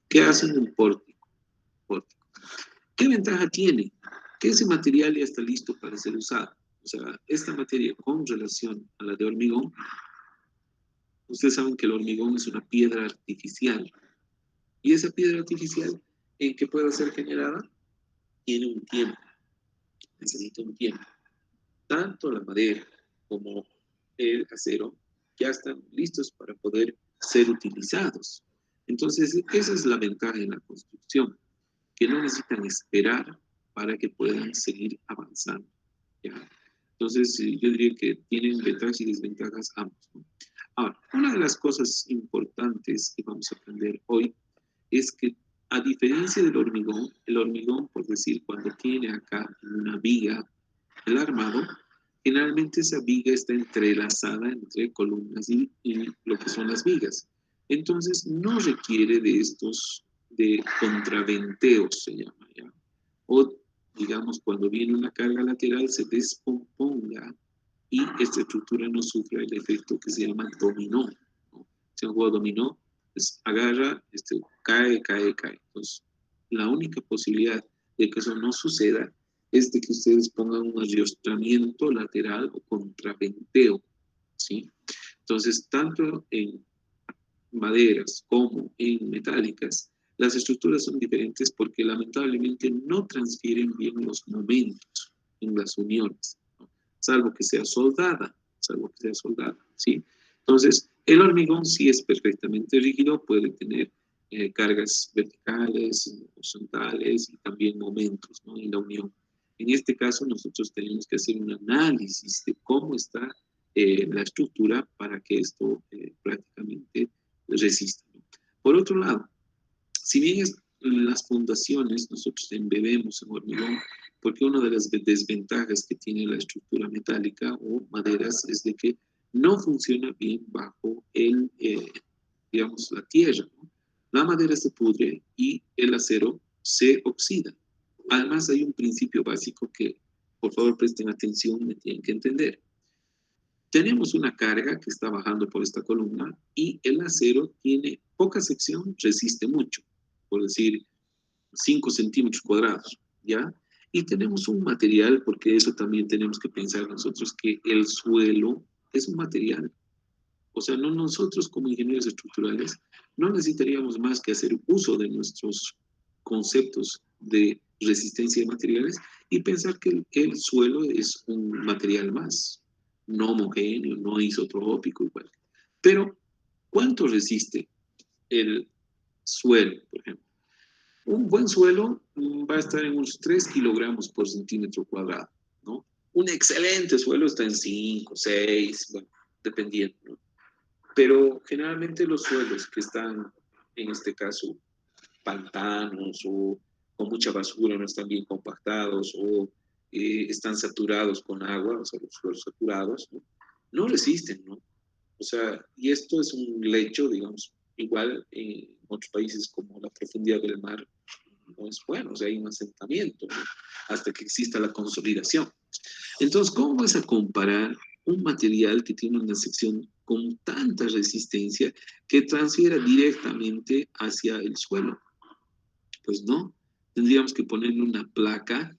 ¿Qué hacen un pórtico? Pórtico. ¿Qué ventaja tiene? Que ese material ya está listo para ser usado. O sea, esta materia con relación a la de hormigón, ustedes saben que el hormigón es una piedra artificial. Y esa piedra artificial, ¿en qué puede ser generada? Tiene un tiempo, necesita un tiempo. Tanto la madera como el acero ya están listos para poder ser utilizados. Entonces, esa es la ventaja en la construcción, que no necesitan esperar para que puedan seguir avanzando, ¿ya? Entonces, yo diría que tienen ventajas y desventajas ambos, ¿no? Ahora, una de las cosas importantes que vamos a aprender hoy es que, a diferencia del hormigón, el hormigón, por decir, cuando tiene acá una viga, el armado, generalmente esa viga está entrelazada entre columnas y lo que son las vigas. Entonces, no requiere de estos, de contraventeos, se llama, ¿ya? O, digamos, cuando viene una carga lateral, se descomponga y esta estructura no sufre el efecto que se llama dominó, ¿no? Si un juego dominó, pues agarra, cae. Entonces, la única posibilidad de que eso no suceda es de que ustedes pongan un ariostramiento lateral o contraventeo, ¿sí? Entonces, tanto en maderas como en metálicas, las estructuras son diferentes porque lamentablemente no transfieren bien los momentos en las uniones, ¿no? Salvo que sea soldada, ¿sí? Entonces, el hormigón sí es perfectamente rígido, puede tener cargas verticales, horizontales y también momentos, ¿no?, en la unión. En este caso, nosotros tenemos que hacer un análisis de cómo está la estructura para que esto prácticamente resista. Por otro lado, si bien las fundaciones nosotros embebemos en hormigón, porque una de las desventajas que tiene la estructura metálica o maderas es de que no funciona bien bajo digamos, la tierra, ¿no? La madera se pudre y el acero se oxida. Además, hay un principio básico que, por favor, presten atención, me tienen que entender. Tenemos una carga que está bajando por esta columna y el acero tiene poca sección, resiste mucho, por decir 5 centímetros cuadrados, ¿ya? Y tenemos un material, porque eso también tenemos que pensar nosotros, que el suelo es un material. O sea, no, nosotros como ingenieros estructurales no necesitaríamos más que hacer uso de nuestros conceptos de resistencia de materiales y pensar que el suelo es un material más, no homogéneo, no isotrópico, igual. Pero, ¿cuánto resiste el suelo, por ejemplo? Un buen suelo va a estar en unos 3 kilogramos por centímetro cuadrado, ¿no? Un excelente suelo está en 5, 6, bueno, dependiendo, ¿no? Pero generalmente los suelos que están, en este caso, pantanos o con mucha basura, no están bien compactados o están saturados con agua, o sea, los suelos saturados, ¿no? No resisten, ¿no? O sea, y esto es un lecho, digamos, igual en otros países como la profundidad del mar no es bueno, o sea, hay un asentamiento, ¿no?, hasta que exista la consolidación. Entonces, ¿cómo vas a comparar un material que tiene una sección con tanta resistencia que transfiera directamente hacia el suelo? Pues no, tendríamos que ponerle una placa,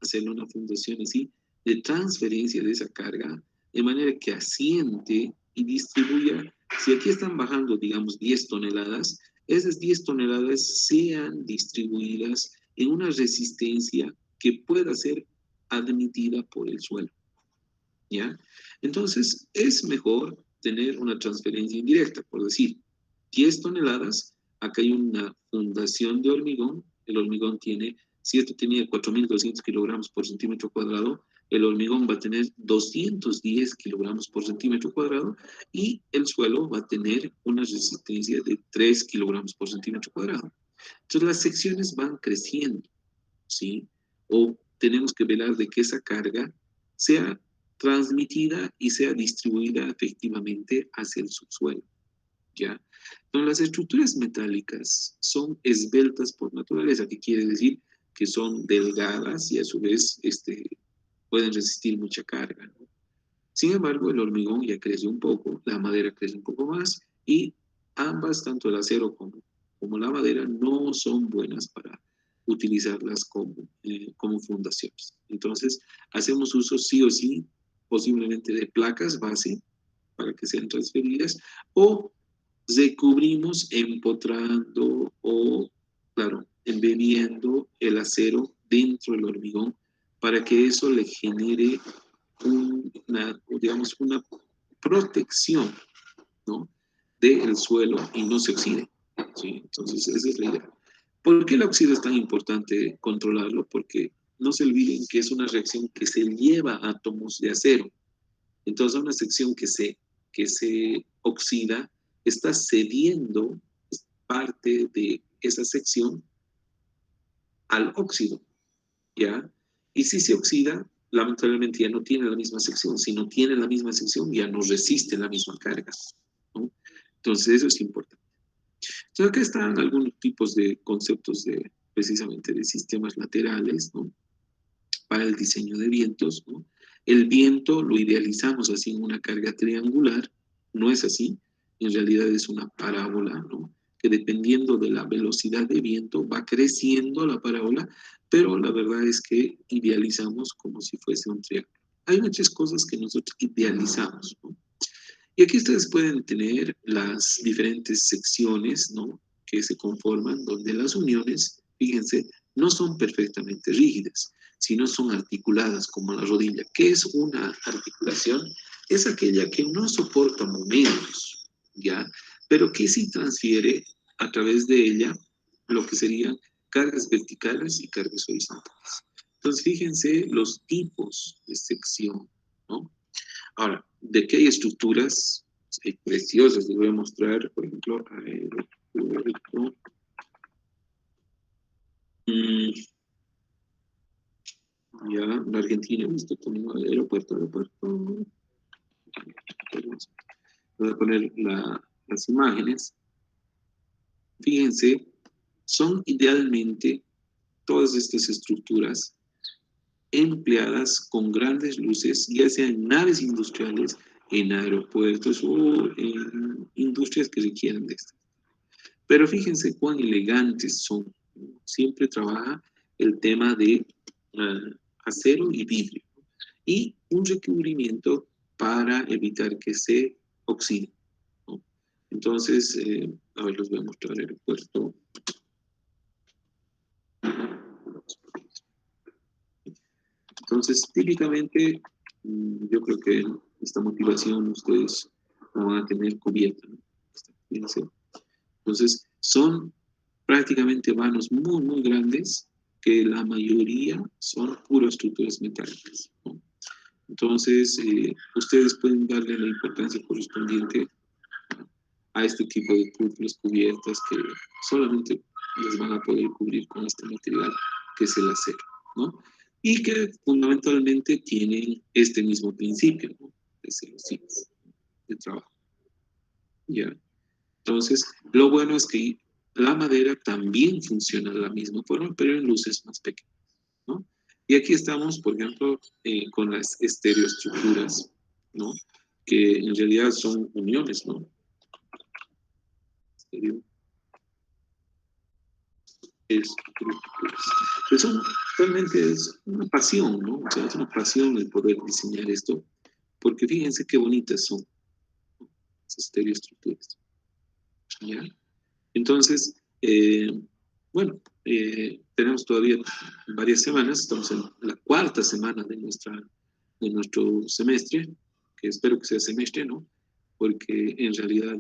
hacerle una fundación así, de transferencia de esa carga, de manera que asiente y distribuya. Si aquí están bajando, digamos, 10 toneladas, esas 10 toneladas sean distribuidas en una resistencia que pueda ser admitida por el suelo, ¿ya? Entonces, es mejor tener una transferencia indirecta, por decir, 10 toneladas, acá hay una fundación de hormigón, el hormigón tiene, si esto tenía 4.200 kilogramos por centímetro cuadrado, el hormigón va a tener 210 kilogramos por centímetro cuadrado y el suelo va a tener una resistencia de 3 kilogramos por centímetro cuadrado. Entonces las secciones van creciendo, ¿sí? O tenemos que velar de que esa carga sea transmitida y sea distribuida efectivamente hacia el subsuelo, ¿ya? Entonces, las estructuras metálicas son esbeltas por naturaleza, que quiere decir que son delgadas y a su vez pueden resistir mucha carga, ¿no? Sin embargo, el hormigón ya crece un poco, la madera crece un poco más y ambas, tanto el acero como la madera, no son buenas para utilizarlas como fundaciones. Entonces, hacemos uso sí o sí, posiblemente de placas base para que sean transferidas o recubrimos empotrando o, claro, embebiendo el acero dentro del hormigón para que eso le genere digamos, una protección, ¿no?, del suelo y no se oxide, ¿sí? Entonces, esa es la idea. ¿Por qué el óxido es tan importante controlarlo? Porque no se olviden que es una reacción que se lleva átomos de acero. Entonces, una sección que se oxida está cediendo parte de esa sección al óxido, ¿ya? Y si se oxida, lamentablemente ya no tiene la misma sección. Si no tiene la misma sección, ya no resiste la misma carga, ¿no? Entonces, eso es importante. Entonces, acá están algunos tipos de conceptos precisamente de sistemas laterales, ¿no?, para el diseño de vientos, ¿no? El viento lo idealizamos así en una carga triangular, no es así, en realidad es una parábola, ¿no?, que dependiendo de la velocidad de viento va creciendo la parábola, pero la verdad es que idealizamos como si fuese un triángulo. Hay muchas cosas que nosotros idealizamos, ¿no? Y aquí ustedes pueden tener las diferentes secciones, ¿no?, que se conforman, donde las uniones, fíjense, no son perfectamente rígidas, sino son articuladas como la rodilla. ¿Qué es una articulación? Es aquella que no soporta momentos, ¿ya? Pero que sí transfiere a través de ella lo que serían cargas verticales y cargas horizontales. Entonces, fíjense los tipos de sección, ¿no? Ahora, ¿de qué hay estructuras preciosas? Les voy a mostrar, por ejemplo, aeropuerto. Ya, la Argentina, visto como aeropuerto. Voy a poner las imágenes. Fíjense, son idealmente todas estas estructuras empleadas con grandes luces, ya sea en naves industriales, en aeropuertos o en industrias que requieran de esto. Pero fíjense cuán elegantes son. Siempre trabaja el tema de acero y vidrio. Y un recubrimiento para evitar que se oxide, ¿no? Entonces, a ver, les voy a mostrar el aeropuerto. Entonces, típicamente, yo creo que esta motivación ustedes la van a tener cubierta, ¿no? Fíjense. Entonces, son prácticamente vanos muy, muy grandes, que la mayoría son puras estructuras metálicas, ¿no? Entonces, ustedes pueden darle la importancia correspondiente a este tipo de cúpulas cubiertas que solamente les van a poder cubrir con este material que es el acero, ¿no? Y que fundamentalmente tienen este mismo principio, ¿no?, de celosías de trabajo. ¿Ya? Entonces, lo bueno es que la madera también funciona de la misma forma, pero en luces más pequeñas, ¿no? Y aquí estamos, por ejemplo, con las estereoestructuras, ¿no?, que en realidad son uniones, ¿no? Estructuras. Eso realmente es una pasión, ¿no? O sea, es una pasión el poder diseñar esto, porque fíjense qué bonitas son esas estereoestructuras, ¿ya? Entonces, bueno, tenemos todavía varias semanas, estamos en la cuarta semana de nuestro semestre, que espero que sea semestre, ¿no? Porque en realidad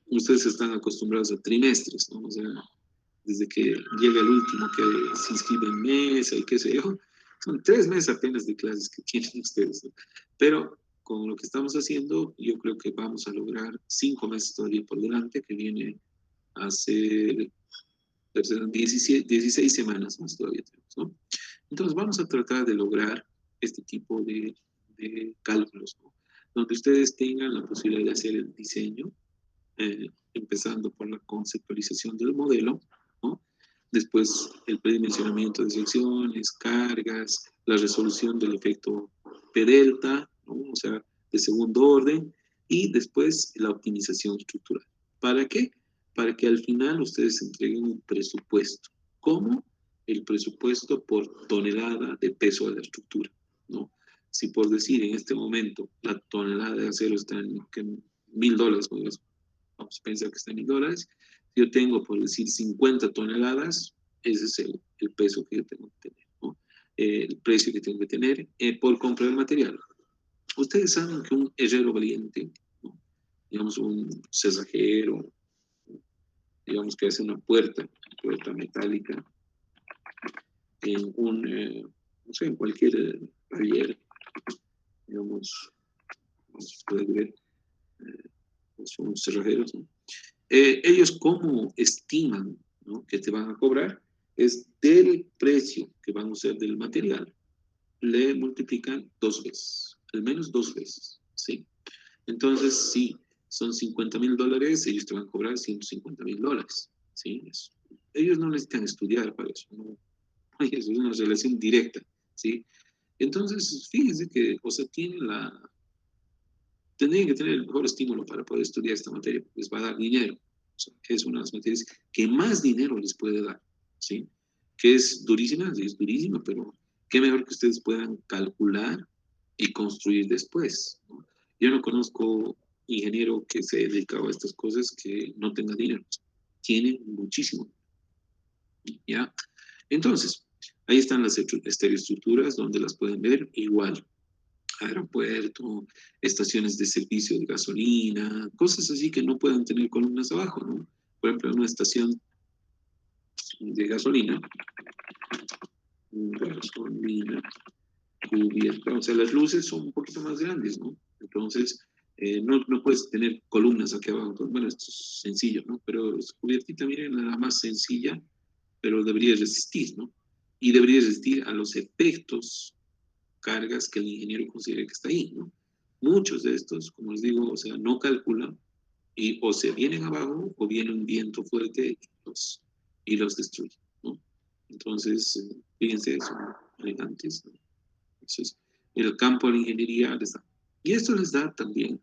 ustedes están acostumbrados a trimestres, ¿no? O sea, desde que llega el último que se inscribe en mesa y qué sé yo, son 3 meses apenas de clases que tienen ustedes, ¿no? Pero con lo que estamos haciendo, yo creo que vamos a lograr 5 meses todavía por delante, que viene a ser 16 semanas más todavía tenemos, ¿no? Entonces vamos a tratar de lograr este tipo de cálculos, ¿no?, donde ustedes tengan la posibilidad de hacer el diseño, empezando por la conceptualización del modelo, ¿no? Después el predimensionamiento de secciones, cargas, la resolución del efecto P-delta, ¿no?, o sea, de segundo orden, y después la optimización estructural. ¿Para qué? Para que al final ustedes entreguen un presupuesto. ¿Cómo? El presupuesto por tonelada de peso de la estructura, ¿no? Si por decir en este momento la tonelada de acero está en $1,000, pues, vamos a pensar que está en $1,000, yo tengo, por decir, 50 toneladas, ese es el peso que yo tengo que tener, ¿no?, el precio que tengo que tener por compra del material. Ustedes saben que un herrero valiente, ¿no?, digamos un cerrajero, digamos que hace una puerta metálica en no sé, en cualquier taller, digamos, como se puede ver, son cerrajeros, ¿no? Ellos cómo estiman, ¿no?, que te van a cobrar, es del precio que van a usar del material, le multiplican 2 veces, al menos 2 veces, ¿sí? Entonces, si son $50,000, ellos te van a cobrar $150,000, ¿sí? Ellos no necesitan estudiar para eso, ¿no? Es una relación directa, ¿sí? Entonces, fíjense que, o sea, tendrían que tener el mejor estímulo para poder estudiar esta materia, les va a dar dinero. O sea, es una de las materias que más dinero les puede dar, ¿sí? que es durísima, sí, es durísima, pero qué mejor que ustedes puedan calcular y construir después, ¿no? Yo no conozco ingeniero que se dedica a estas cosas que no tenga dinero. Tiene muchísimo, ¿ya? Entonces, ahí están las estereoestructuras donde las pueden ver igual. Aeropuerto, estaciones de servicio de gasolina, cosas así que no puedan tener columnas abajo, ¿no? Por ejemplo, en una estación de gasolina cubierta, o sea, las luces son un poquito más grandes, ¿no? Entonces, no puedes tener columnas aquí abajo. Bueno, esto es sencillo, ¿no? Pero es cubiertita, miren, nada más sencilla, pero debería resistir, ¿no? Y debería resistir a los efectos, cargas que el ingeniero considere que está ahí, ¿no? Muchos de estos, como les digo, o sea, no calculan y o se vienen abajo o viene un viento fuerte y los destruye, ¿no? Entonces, fíjense, son elegantes, ¿no? Entonces, el campo de la ingeniería les da. Y esto les da también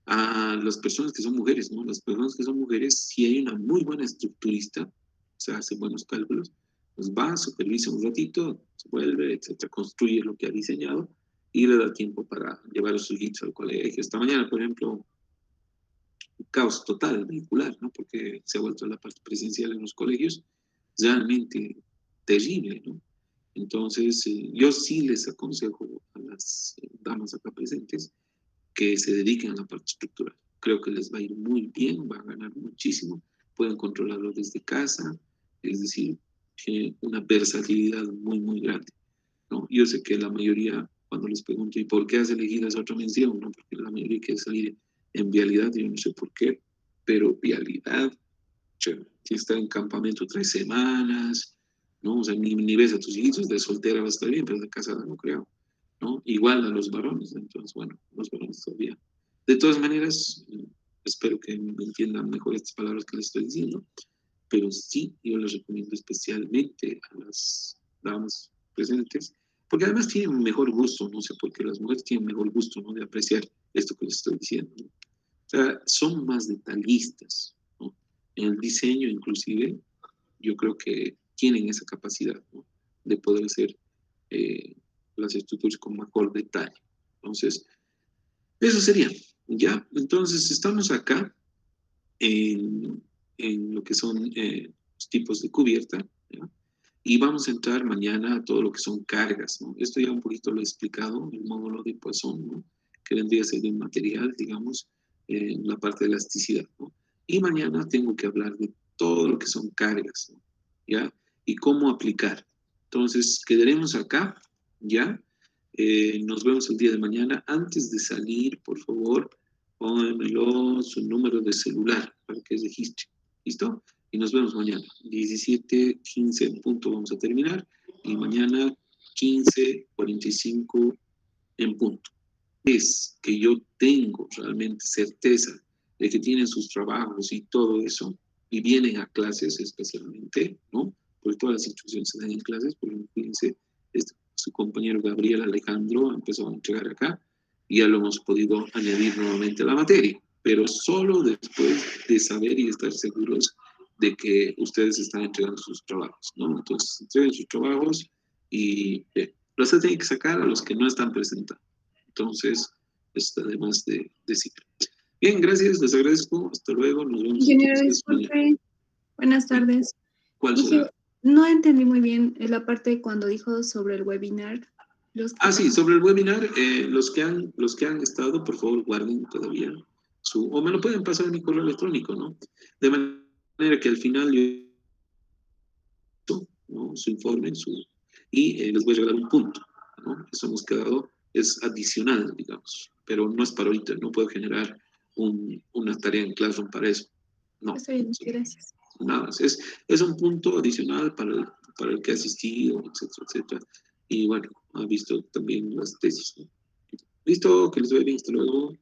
a las personas que son mujeres, ¿no? Las personas que son mujeres, si hay una muy buena estructurista, o sea, hace buenos cálculos, pues va, supervisa un ratito, se vuelve, etcétera, construye lo que ha diseñado y le da tiempo para llevar a sus hijos al colegio. Esta mañana, por ejemplo, un caos total vehicular, ¿no? Porque se ha vuelto la parte presencial en los colegios realmente terrible, ¿no? Entonces, yo sí les aconsejo a las damas acá presentes que se dediquen a la parte estructural. Creo que les va a ir muy bien, van a ganar muchísimo, pueden controlarlo desde casa, es decir, una versatilidad muy, muy grande, ¿no? Yo sé que la mayoría, cuando les pregunto, ¿y por qué has elegido esa otra mención? ¿No? Porque la mayoría quiere salir en vialidad, yo no sé por qué, pero vialidad, chévere. Si está en campamento 3 semanas, ¿no? O sea, ni ves a tus hijos, de soltera va a estar bien, pero de casada no creo, ¿no? Igual a los varones, entonces, bueno, los varones todavía. De todas maneras, espero que me entiendan mejor estas palabras que les estoy diciendo, pero sí, yo les recomiendo especialmente a las damas presentes, porque además tienen mejor gusto, no sé por qué las mujeres tienen mejor gusto, ¿no? De apreciar esto que les estoy diciendo, ¿no? O sea, son más detallistas, ¿no? En el diseño, inclusive, yo creo que tienen esa capacidad, ¿no? De poder hacer eh, las estructuras con mejor detalle. Entonces, eso sería, ¿ya? Entonces, estamos acá en lo que son los tipos de cubierta, ¿ya? Y vamos a entrar mañana a todo lo que son cargas, ¿no? Esto ya un poquito lo he explicado, el módulo de Poisson, ¿no? Que vendría a ser de un material, digamos, en la parte de elasticidad, ¿no? Y mañana tengo que hablar de todo lo que son cargas, ¿no? ¿Ya? Y cómo aplicar. Entonces, quedaremos acá, ¿ya? Nos vemos el día de mañana. Antes de salir, por favor, pónganmelo su número de celular para que registre. ¿Listo? Y nos vemos mañana. 17:15 en punto vamos a terminar. Y mañana 15:45 en punto. Es que yo tengo realmente certeza de que tienen sus trabajos y todo eso, y vienen a clases especialmente, ¿no? Porque todas las instrucciones se dan en clases, porque fíjense, su compañero Gabriel Alejandro empezó a entregar acá, y ya lo hemos podido añadir nuevamente a la materia, pero solo después de saber y estar seguros de que ustedes están entregando sus trabajos, ¿no? Entonces, entreguen sus trabajos y los tienen que sacar a los que no están presentando. Entonces, está además de decir. Bien, gracias, les agradezco. Hasta luego, nos vemos Ingeniero, entonces mañana. disculpe. Buenas tardes. ¿Cuál Dije, será? no entendí muy bien la parte cuando dijo sobre el webinar. Sí, sobre el webinar, los que han estado, por favor, guarden todavía o me lo pueden pasar a mi correo electrónico, ¿no? De manera que al final ¿no? Su informe, y les voy a regalar un punto, ¿no? Eso hemos quedado, es adicional, digamos, pero no es para ahorita, no puedo generar una tarea en Classroom para eso. No. Está bien, gracias. Nada, es un punto adicional para el que ha asistido, etcétera, etcétera. Y bueno, ha visto también las tesis, ¿no? Listo, que les vaya bien, hasta luego.